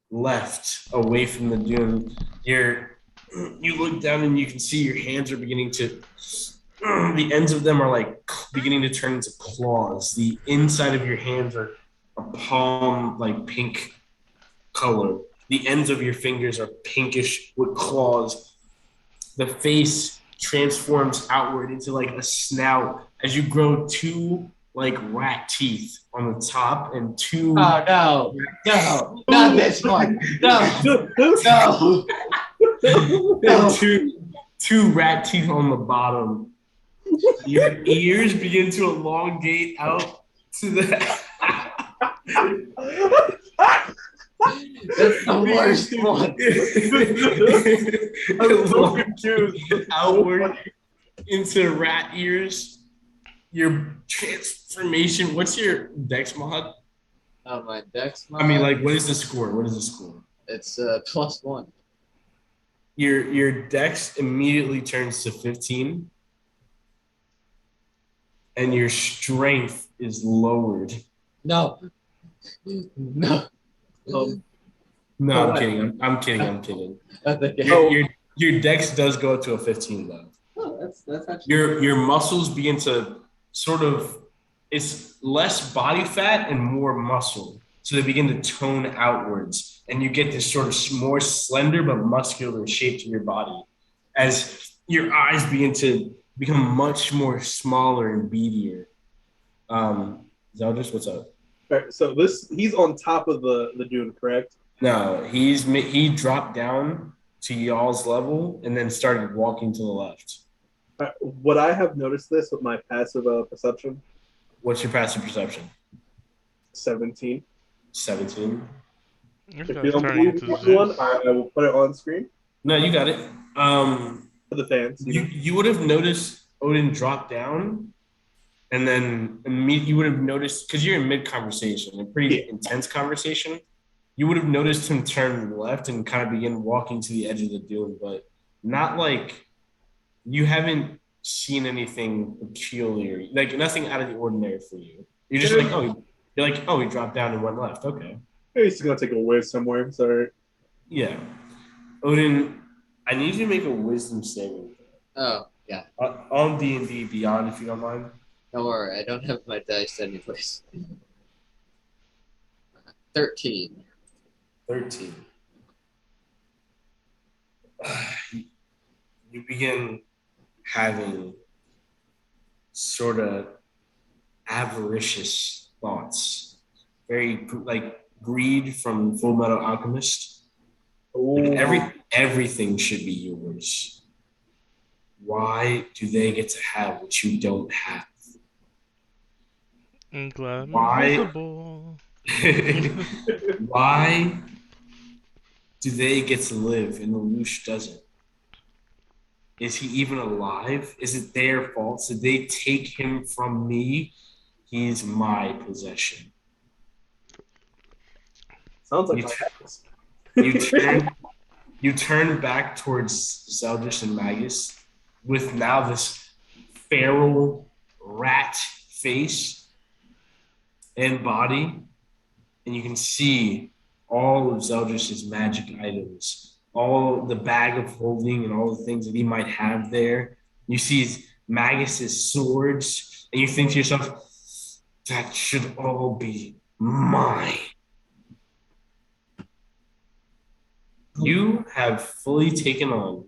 left away from the dune. You look down and you can see your hands are beginning to, the ends of them are like beginning to turn into claws. The inside of your hands are a palm, like pink color. The ends of your fingers are pinkish with claws. The face transforms outward into like a snout as you grow 2 like rat teeth on the top and 2 Oh no, no, not this one. No, no. and two rat teeth on the bottom. Your ears begin to elongate out to the That's the worst one. I'm so confused. outward into rat ears. Your transformation. What's your dex mod? My dex mod. I mean, like, what is the score? What is the score? It's +1. Your dex immediately turns to 15, and your strength is lowered. No. No. No, I'm kidding. I'm kidding. I think Your dex does go to a 15 though. Oh, that's actually Your muscles begin to sort of, it's less body fat and more muscle. So they begin to tone outwards and you get this sort of more slender but muscular shape to your body as your eyes begin to become much more smaller and beadier. Zeldris, what's up? All right, so he's on top of the dune, correct? No, he dropped down to y'all's level and then started walking to the left. Would I have noticed this with my passive perception? What's your passive perception? 17. 17. If If you that's don't turning believe into me, one, Zeus. I will put it on screen No, you got it. for the fans. You would have noticed Odin drop down, and then you would have noticed because you're in mid conversation, a pretty intense conversation. You would have noticed him turn left and kind of begin walking to the edge of the dune, but not like you haven't seen anything peculiar, like nothing out of the ordinary for you. You're just like, oh, he dropped down and went left. Okay. He's gonna take a whiz somewhere. Sorry. Yeah. Odin, I need you to make a wisdom saving Oh, yeah. on D&D Beyond, if you don't mind. Don't worry, I don't have my dice anyways. 13. 13. You begin having sort of avaricious thoughts, very like greed from Full Metal Alchemist. Like everything should be yours. Why do they get to have what you don't have? I'm glad I'm Why? invisible. Why do they get to live and Lelouch doesn't? Is he even alive? Is it their fault? Did they take him from me? He's my possession. Sounds like You, my t- house. you turn back towards Zeldris and Magus with now this feral rat face and body, and you can see all of Zeldris's magic items, all the bag of holding and all the things that he might have there. You see Magus's swords, and you think to yourself, that should all be mine. You have fully taken on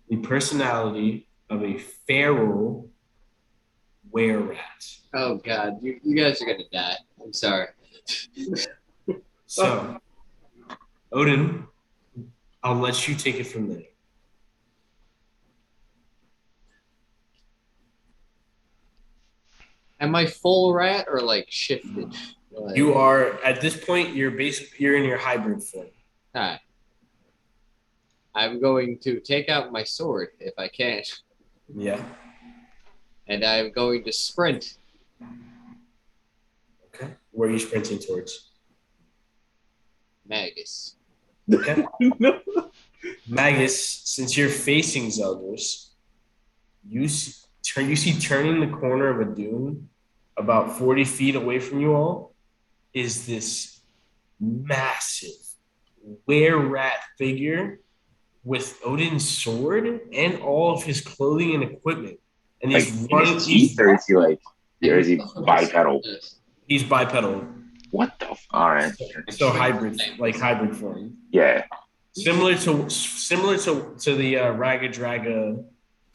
the personality of a feral were-rat. Oh god, you guys are gonna die. I'm sorry. So, Odin, I'll let you take it from there. Am I full rat or like shifted? Like, You are at this point. You're in your hybrid form. Alright. I'm going to take out my sword if I can, Yeah. and I'm going to sprint. Okay. Where are you sprinting towards? Magus. Okay. No. Magus, since you're facing Zeldris, you see turning the corner of a dune about 40 feet away from you all is this massive were-rat figure with Odin's sword and all of his clothing and equipment. And Like he's in running. his teeth, or is he like, or is he bipedal? He's bipedal. What the? All right. So hybrid, like hybrid form. Yeah. Similar to the Raga Draga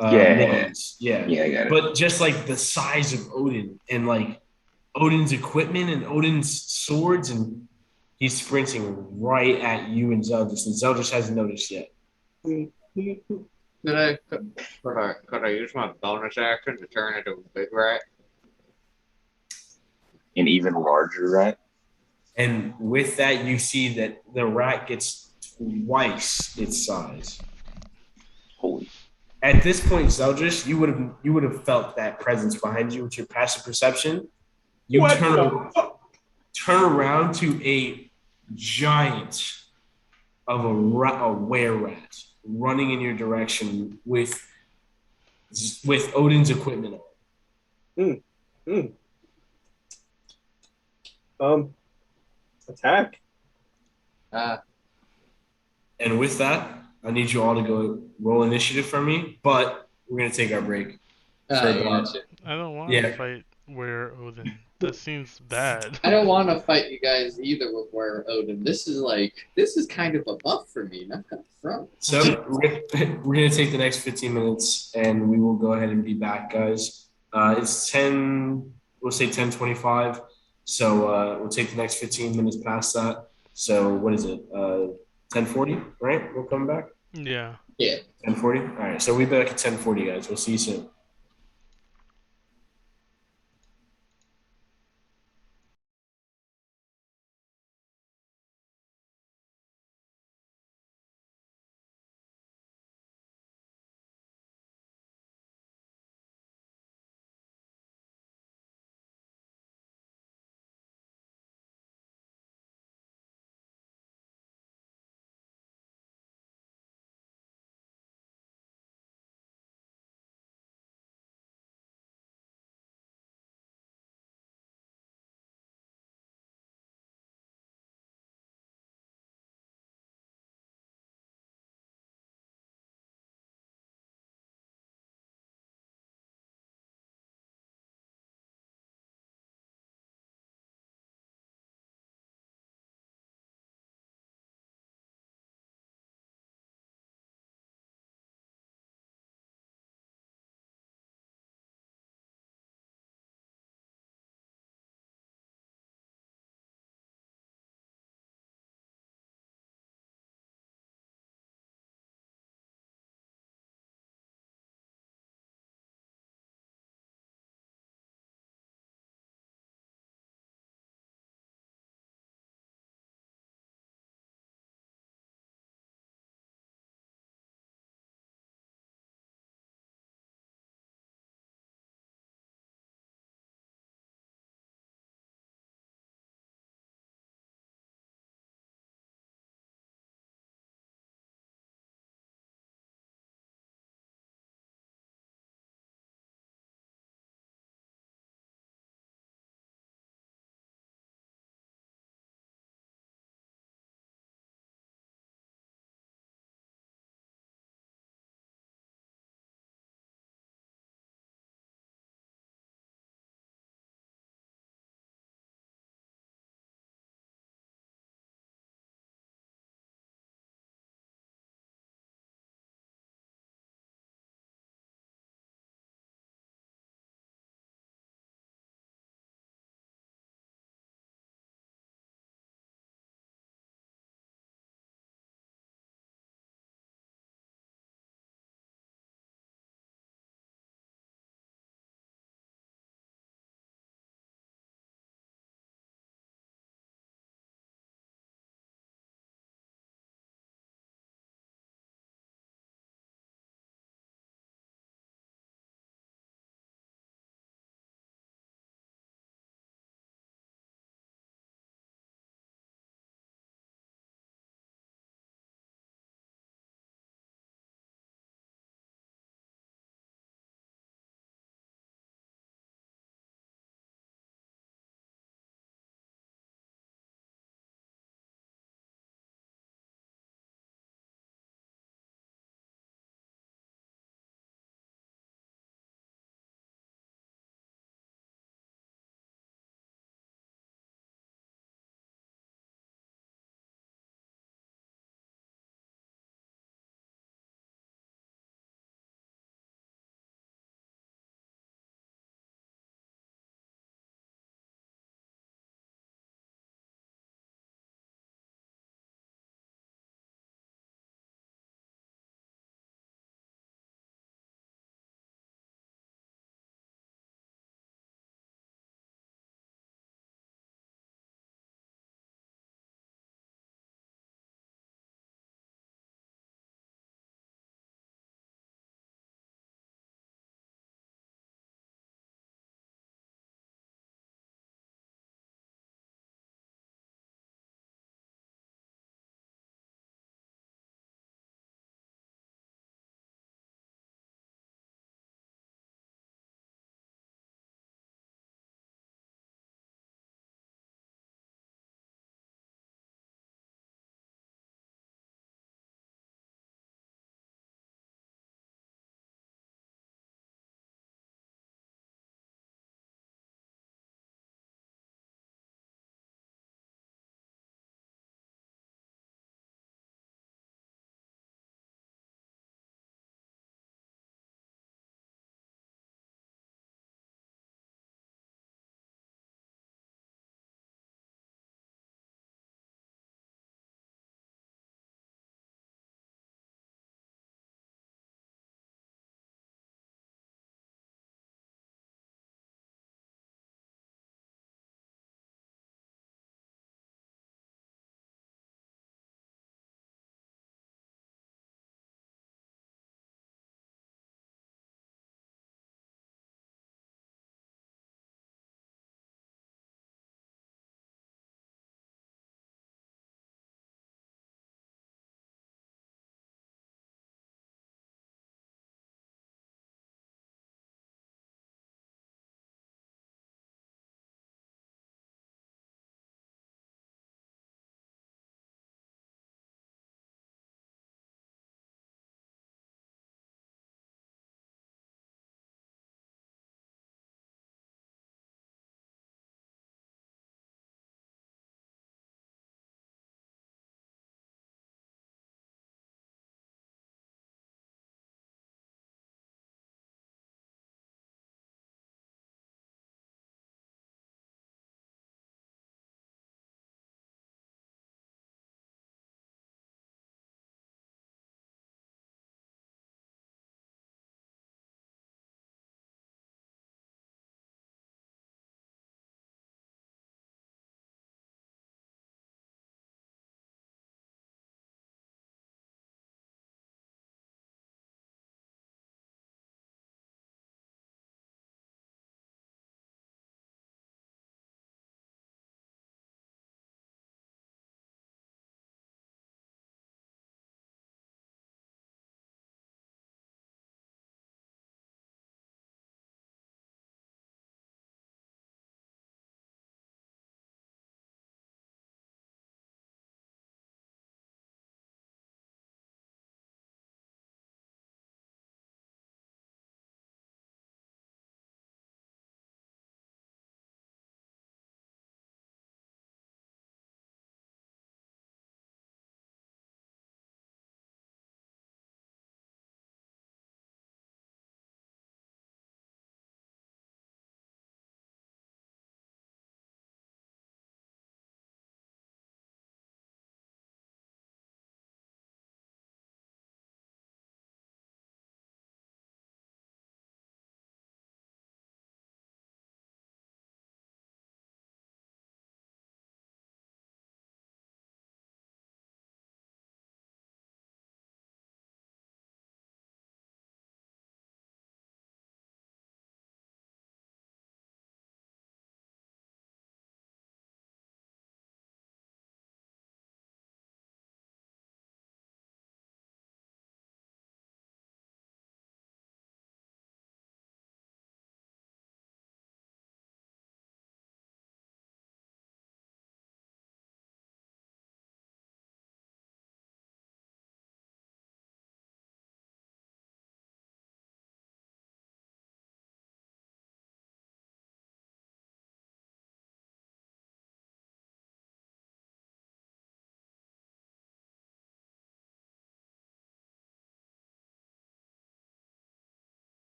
Yeah. ones. Yeah. Yeah, I got it. But just like the size of Odin and like Odin's equipment and Odin's swords, and he's sprinting right at you and Zeldris, and Zeldris hasn't noticed yet. Could I use my bonus action to turn into a big rat? An even larger rat. And with that, you see that the rat gets twice its size. Holy. At this point, Zeldris, you would have felt that presence behind you with your passive perception. You What turn the around to a giant of a were-rat running in your direction with Odin's equipment on. Attack. And with that, I need you all to go roll initiative for me, but we're going to take our break. Gotcha. I don't want Yeah. to fight Were Odin. That seems bad. I don't want to fight you guys either with Were Odin. This is kind of a buff for me, not gonna front. So we're gonna take the next 15 minutes, and we will go ahead and be back, guys. It's 10. We'll say 10:25. So we'll take the next 15 minutes past that. So what is it? 10:40, right? We'll come back. Yeah. 10:40. All right. So we'll be back at 10:40, guys. We'll see you soon.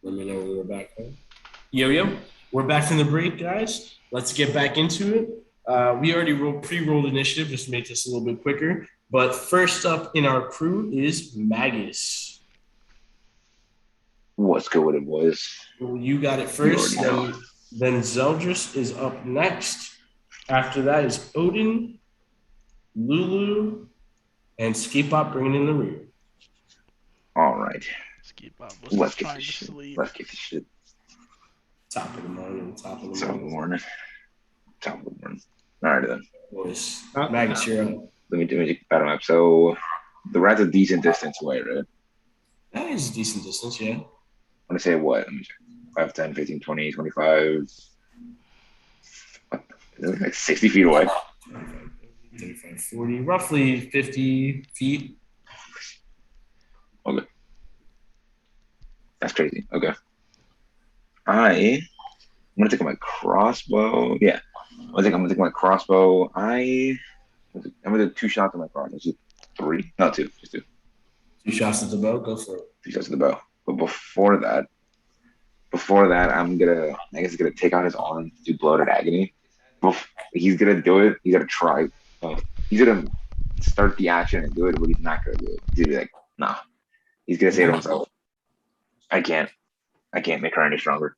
Let me know when we're back home. Yo, we're back from the break, guys. Let's get back into it. We already pre-rolled initiative just to make this a little bit quicker. But first up in our crew is Magus. What's good with it, boys? Well, you got it first. You already Then Zeldris is up next. After that is Odin, Lulu, and Skipop bringing in the rear. All right. Skipop Let's was get trying this to shit. sleep. Let's get this shit. Top of the morning. Top of the morning. Top of the morning. All right, then. Boys. Magus, you're up. Let me do a battle map. So the rat's a decent distance away, right? That is a decent distance, yeah. I'm going to say what? Let me check. 5, 10, 15, 20, 25. What? Is it like 60 feet away? 35, 40, roughly 50 feet. Okay. That's crazy. Okay. I'm gonna take my crossbow. Yeah. I'm gonna take my crossbow. I'm gonna do 2 shots on my crossbow. Just 3? No, 2. Just 2. 2 shots at the bow, go for it. 2 shots at the bow. But before that, I'm gonna take out his arm, do bloated agony. He's gonna do it. He's gonna try. He's gonna start the action and do it, but he's not gonna do it. He's gonna be like, nah. He's gonna say to himself, I can't make her any stronger.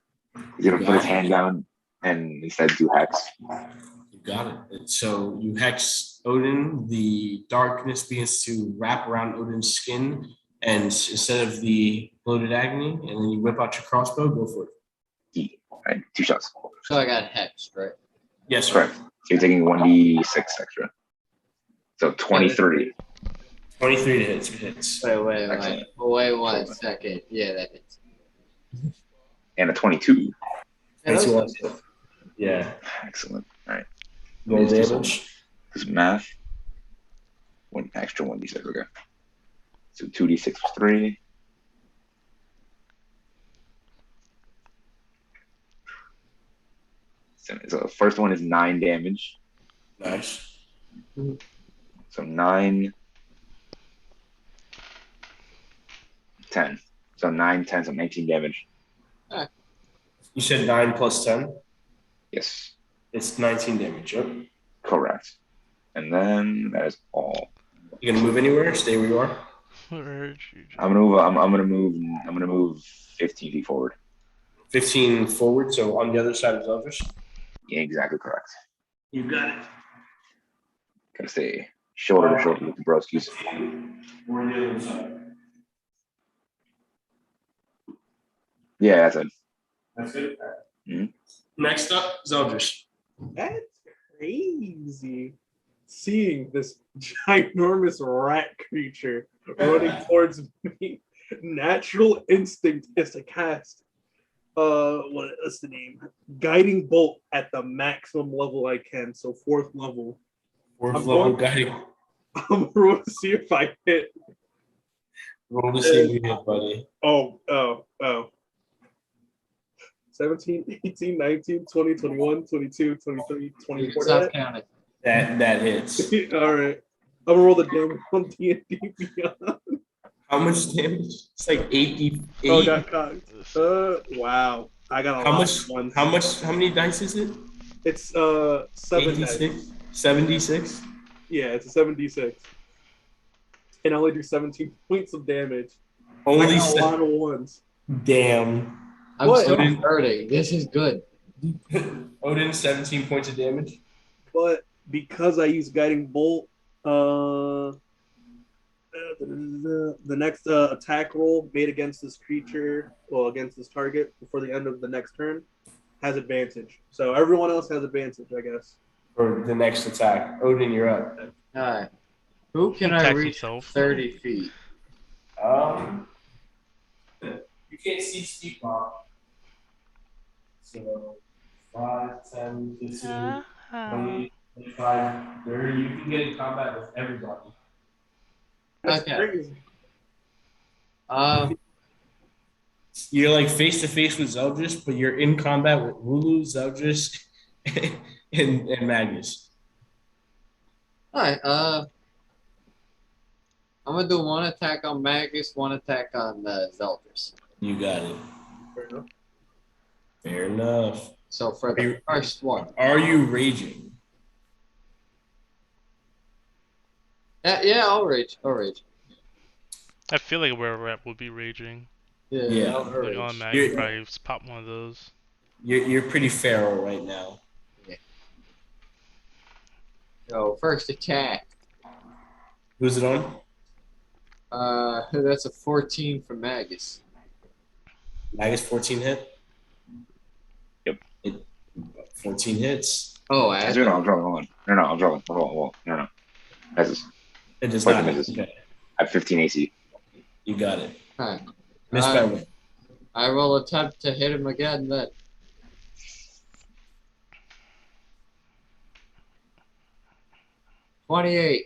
He's gonna put his hand down and instead do hex. You got it. So you hex Odin. The darkness begins to wrap around Odin's skin, and instead of the bloated agony, and then you whip out your crossbow, go for it. All right, 2 shots. So I got hexed, right? Yes, sir. Correct. So you're taking 1d6 extra. So 23. 23 to hits. Wait Excellent. 1 second. Yeah, that hits. And a 22. Yeah. Excellent. All right. Roll damage. This math. 1 extra 1d6. Okay. So 2d6 plus 3. So the first one is 9 damage. Nice. So 9, 10. So 9, 10, so 19 damage. You said 9 plus 10? Yes. It's 19 damage, yep. Correct. And then that is all. You gonna move anywhere? Stay where you are? I'm gonna move 15 feet forward. 15 forward, so on the other side of Zelvish? Yeah, exactly correct. You got it. Gotta stay shoulder to shoulder with the broskies. We're on the other side. Yeah, that's it. That's it. Mm-hmm. Next up, Zeldris. That's crazy. Seeing this ginormous rat creature running towards me. Natural instinct is to cast what's the name? Guiding bolt at the maximum level I can. So 4th level. 4th level guiding. I'm gonna roll to see if I hit. Roll to see if you hit, buddy. Oh. 17, 18, 19, 20, 21, 22, 23, 24. Stop counting. That hits. All right. I'm gonna roll the damage on D&D Beyond. How much damage? It's like 80. Oh, got cocked. Wow. I got a lot of ones. How many dice is it? It's 7 86? 76? Yeah, it's a 7d6. And I only do 17 points of damage. Only I got a lot of ones. Damn. I'm What? still hurting. This is good. Odin, 17 points of damage. But because I use Guiding Bolt, the next attack roll made against this creature, against this target before the end of the next turn, has advantage. So everyone else has advantage, I guess. For the next attack. Odin, you're up. Alright. Who can I Attack reach himself. 30 feet? You can't see Steve Bob. So 5, 10, 15, 20, 25, 30. You can get in combat with everybody. That's Okay. crazy. You're like face to face with Zeldris, but you're in combat with Lulu, Zeldris, and Magus. Alright, I'm gonna do 1 attack on Magus, 1 attack on Zeldris. You got it. Fair enough. Fair enough. So for the first one. Are you raging? Yeah, I'll rage. I'll rage. I feel like where we're at will be raging. Yeah. I'll Like rage. on Mag You're- probably just pop one of those. You're pretty feral right now. So first attack. Who's it on? That's a 14 for Magus. Magus 14 hit. Yep. 14 hits. Oh, I'm Ash. drawing. Hold on. No, I'm drawing. Hold on. No. Misses. It does Fucking not. misses. Okay, I have 15 AC. you got it. Alright. Miss by one. I will attempt to hit him again then. $28.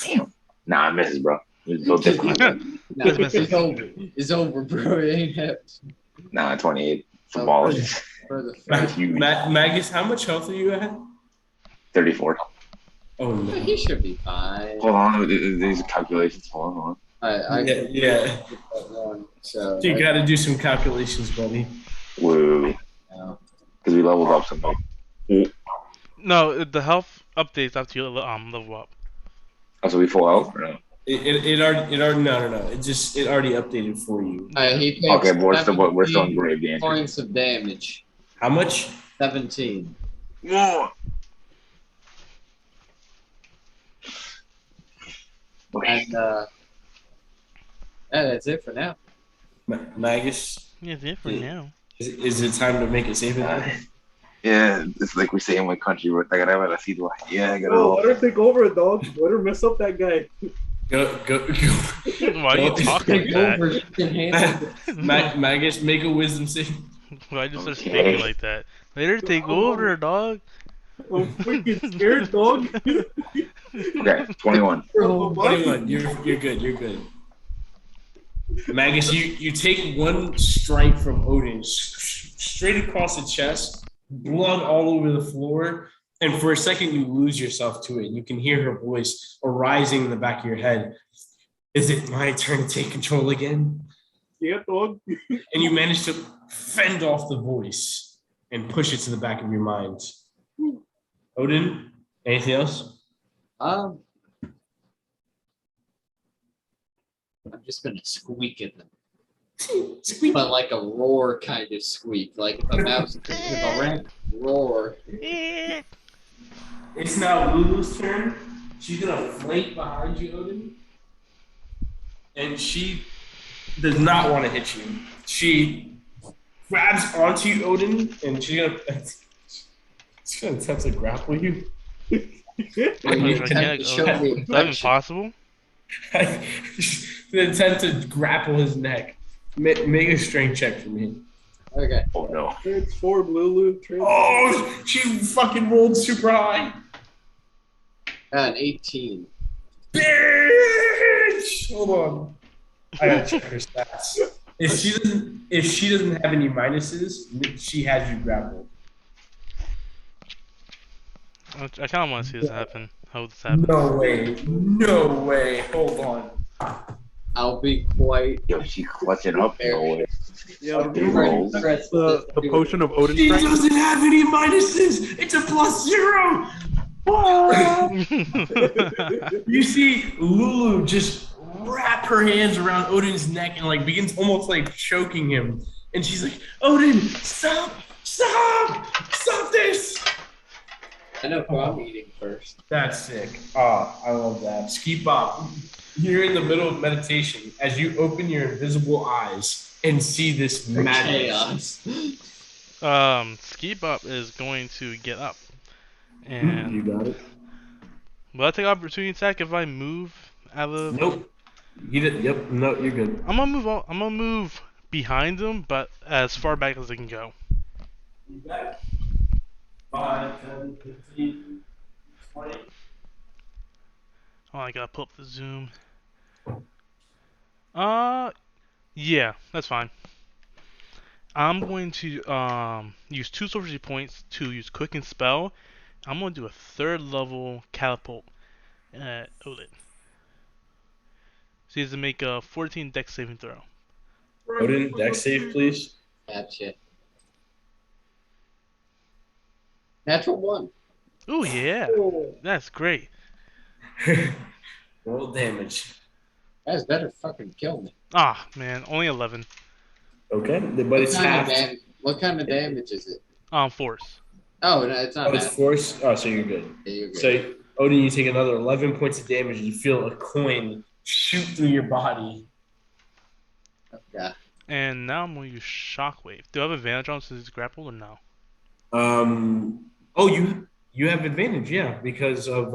Damn. Nah, it misses, bro. It's so difficult. Nah, it's over. It's over, bro. It ain't happened. Nah, 28. It's a Oh, ball. For the That's huge. Magus, how much health are you at? 34. Oh no. He should be fine. Hold on. These calculations. Hold on. I Yeah, yeah. that one. So You got to do some calculations, buddy. Whoa. Because we leveled up something. No, the health updates after you level up. Oh, so we full health or no? It already no. It already updated for you. he takes Okay, but we're still in 17 grave danger. points of damage. How much? 17. Whoa. Okay. And yeah, that's it for now. Magus, Yeah, it's it for Yeah. now. is it time to make a saving throw? Yeah, it's like we say in my country. I gotta see the yeah. I gotta Oh, roll. let her take over, dog. Let her mess up that guy. Go. Why are you talking like Over, you can handle it. Magus, make a wisdom save. Why you just start Okay. speaking like that? Later, take over, dog. I'm freaking scared, dog. Okay, 21. 21. You're good. You're good. Magus, you take one strike from Odin straight across the chest, blood all over the floor, and for a second you lose yourself to it. You can hear her voice arising in the back of your head. Is it my turn to take control again? Yeah, dog. And you manage to fend off the voice and push it to the back of your mind. Odin, anything else? I'm just gonna squeak at them. Squeak. But like a roar kind of squeak. Like if a mouse, if a rat roar. It's now Lulu's turn. She's gonna flank behind you, Odin. And she does not want to hit you. She grabs onto you, Odin, and she's gonna attempt to grapple you. Attempt to show me Is that impossible? The attempt to grapple his neck. Make a strength check for me. Okay. Oh no. Transform, Lulu. Oh, she fucking rolled super high. An 18. Bitch! Hold on. I gotta check her stats. If she doesn't have any minuses, she has you grappled. I kind of want to see this happen. How this happen? No way. No way. Hold on. I'll be quite. Yo, she clutching up. No way. Yeah, Fucking rolls. the potion of Odin She strength. doesn't have any minuses. It's a +0. You see Lulu just wrap her hands around Odin's neck and like begins almost like choking him. And she's like, Odin, stop! Stop this! I know who I'm eating first. That's sick. Ah, I love that. Ski Bop, you're in the middle of meditation as you open your invisible eyes and see this madness. Chaos. Ski Bop is going to get up. And You got it. will I take opportunity attack if I move out of? Nope. You did. Yep. No, you're good. I'm gonna move behind him, but as far back as I can go. You got it. 5, 10, 15, 20. Oh, I gotta pull up the zoom. Yeah, that's fine. I'm going to use 2 sorcery points to use Quicken Spell. I'm gonna do a 3rd level catapult at Odin. So he has to make a 14 dex saving throw. Odin, dex save, please. Gotcha. Natural 1. Oh yeah, Oh, that's great. Roll damage. That's better fucking kill me. Ah man, only 11. Okay, but it's half. What kind of damage is it? Force. Oh, no, it's not Oh, it's half. force. Oh, so you're good. Yeah, you're good. So Odin, you take another 11 points of damage, and you feel a coin shoot through your body. Yeah. And now I'm gonna use Shockwave. Do I have advantage on since he's grappled or no? Oh, you have advantage, yeah, because of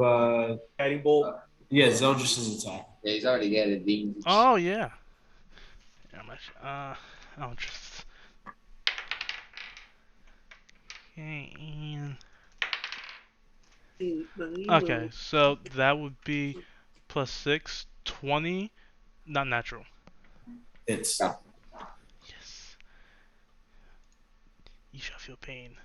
guiding bolt. yeah, Zeldris' attack. Yeah, he's already got it. Oh yeah. How much? I'll just. Okay, so that would be plus 6, 20, not natural. It's Yes. You shall feel pain.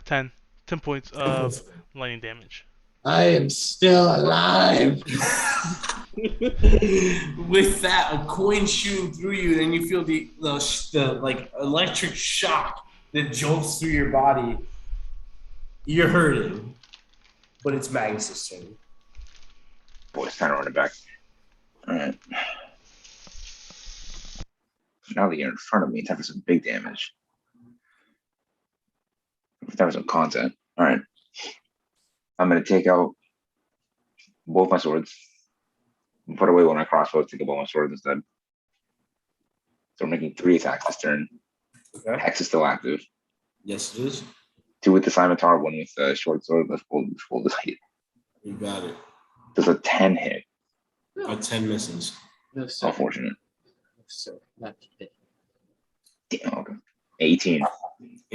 10. 10 points of lightning damage. I am still alive. with that a coin shooting through you, then you feel the like electric shock that jolts through your body. You're hurting, but it's Magnus' turn. Boy, it's time to run it back. All right. Now that you're in front of me, time for some big damage. Time for some content. All right. I'm going to take out both my swords. And put away one of my crossbows, take out both my swords instead. So we're making 3 attacks this turn. Okay. Hex is still active. Yes, it is. 2 with the scimitar, 1 with the short sword. Let's roll this hit. You got it. Does a 10 hit? A 10 misses. No, sir. Unfortunate. No, sir. Not today. Damn, okay. 18. That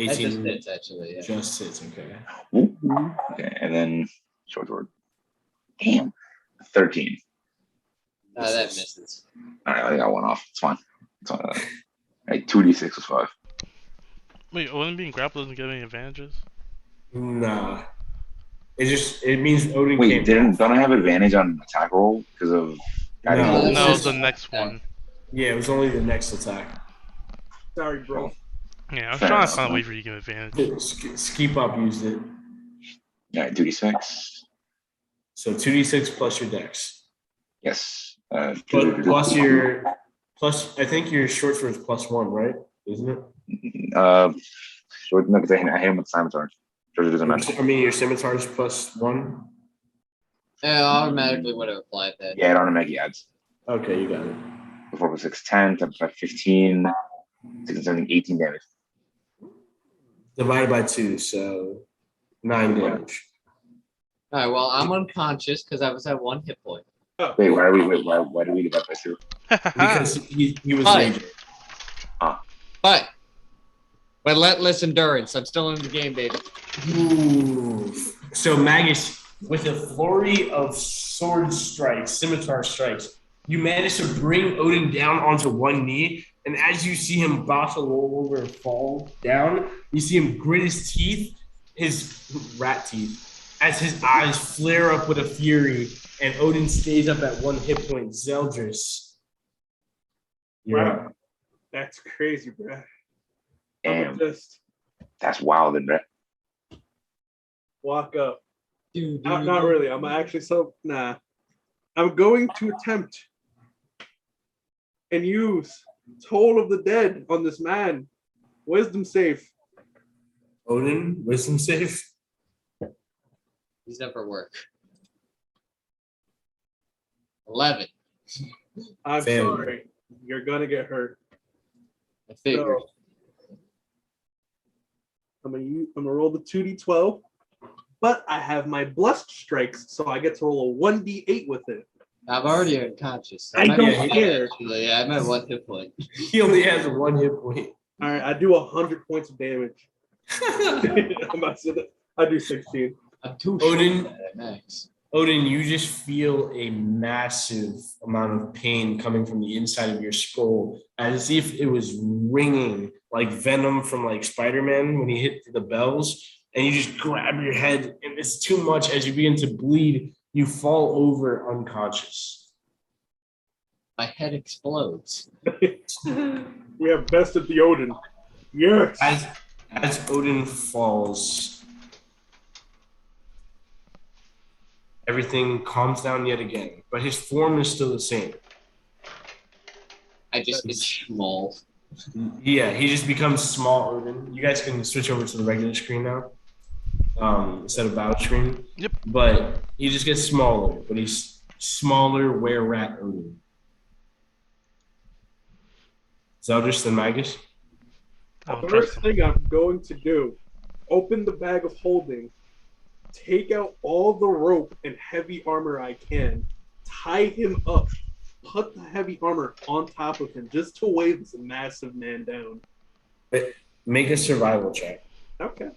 just 18 hits, actually. Yeah. just hits. Okay. Ooh. Okay, and then short sword. Damn. 13. That misses. All right, I got 1 off. It's fine. It's fine. All right, 2d6 is 5. Wait, Odin being grappled doesn't give any advantages? Nah. It means Odin Wait, came. don't I have advantage on attack roll because of? No. No, just- the next one. Yeah, it was only the next attack. Sorry, bro. Yeah, I was Fair trying enough, to find a huh? way for you to give advantage. Ski Pop used it. All right, 2d6. So 2d6 plus your dex. Yes. Plus plus I think your short sword is +1, right? Isn't it? Short, no, because I hit him with scimitar. Short doesn't matter. I mean your scimitar is +1. Yeah, automatically would have applied that. Yeah, it automatically adds. Okay, you got it. 4 plus 6, 10, 10 plus 15, 16, 17, 18 damage. Divided by 2, so 9 damage. All right. Well, I'm unconscious because I was at 1 hit point. Wait, why do we divide by 2? Because he was Hi. raging. But relentless endurance. I'm still in the game, baby. Ooh. So Magus, with a flurry of sword strikes, scimitar strikes, you manage to bring Odin down onto one knee, and as you see him about to roll over and fall down, you see him grit his teeth, his rat teeth, as his eyes flare up with a fury, and Odin stays up at 1 hit point. Zeldris. You're Wow. up. That's crazy, bro. Damn, Just that's wild, and walk up. Dude, Not really. I'm actually nah. I'm going to attempt and use Toll of the Dead on this man. Wisdom save. Odin, wisdom save. These never work. 11. I'm Failure. sorry. You're gonna get hurt. I figured. So, I'm gonna roll the 2d12, but I have my blessed strikes, so I get to roll a 1d8 with it. I'm already unconscious. I I'm at don't 1 care. actually. Yeah, I'm at 1 hit point. He only has 1 hit point. All right, I do 100 points of damage. I do 16. I'm too Odin- short at max. Odin, you just feel a massive amount of pain coming from the inside of your skull, as if it was ringing like Venom from like Spider-Man when he hit the bells, and you just grab your head, and it's too much. As you begin to bleed, you fall over unconscious. my head explodes. We have bested the Odin. Yes. As Odin falls, everything calms down yet again, but his form is still the same. I just get small. Yeah, he just becomes small Odin. You guys can switch over to the regular screen now, instead of battle screen. Yep. But he just gets smaller, but he's smaller were-rat Odin. Zeldris and Magus? I don't First trust him. thing I'm going to do, open the bag of holding, take out all the rope and heavy armor I can, tie him up, put the heavy armor on top of him just to weigh this massive man down. Make a survival check. Okay.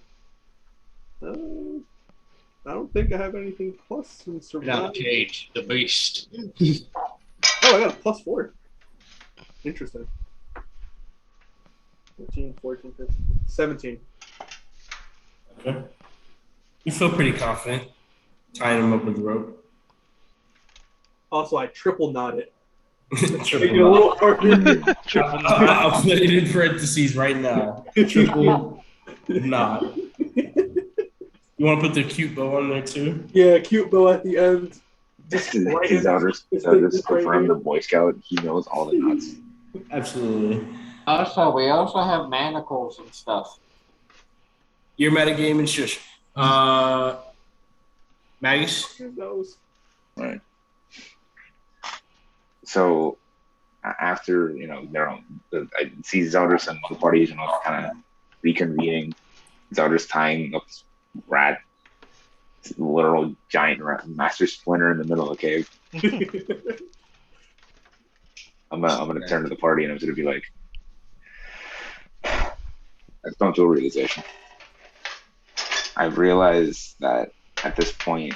I don't think I have anything plus in Now, survival. Cage, the beast. Oh, I got a +4. Interesting. 13, 14, 15, 17. Okay. You feel pretty confident tying him up with the rope. Also, I triple knot it. Triple Make it a little harder. Triple knot. I'll put it in parentheses right now. Triple knot. You want to put the cute bow on there too? Yeah, cute bow at the end. His right in- elders just right confirmed here. the Boy Scout. He knows all the knots. Absolutely. Also, we also have manacles and stuff. Your metagame and shush. Magus? Who knows? Right. So after I see Zeldris and the parties kind of reconvening. Zeldris tying up this rat, this literal giant rat, master splinter in the middle of the cave. I'm gonna turn to the party and I'm gonna be like, I've come to a realization. I've realized that at this point,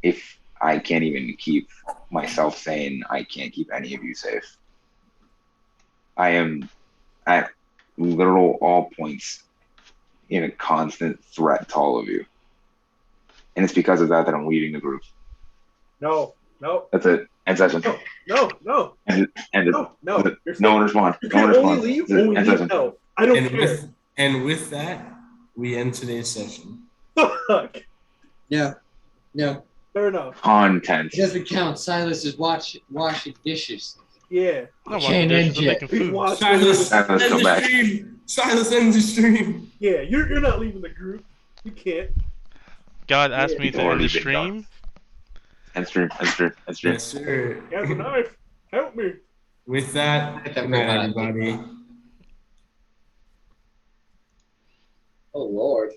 if I can't even keep myself sane, I can't keep any of you safe. I am at literal all points in a constant threat to all of you. And it's because of that I'm leading the group. No. That's it. End session. No. And No. You're no one respond. You No one can only respond. leave when we End leave session. now. I don't And care. with that, we end today's session. Fuck. No. Fair enough. Content. It doesn't count. Silas is washing dishes. Yeah. I'm not Can't washing dishes, end I'm yet. making Please food. watch. Silas, Silas, end come the back. stream. Silas, end the stream. Yeah, you're not leaving the group. You can't. God asked me It's to end already the been stream. done. End stream. Yes, sir. He has a knife. Help me. With that, good night, everybody. Oh Lord.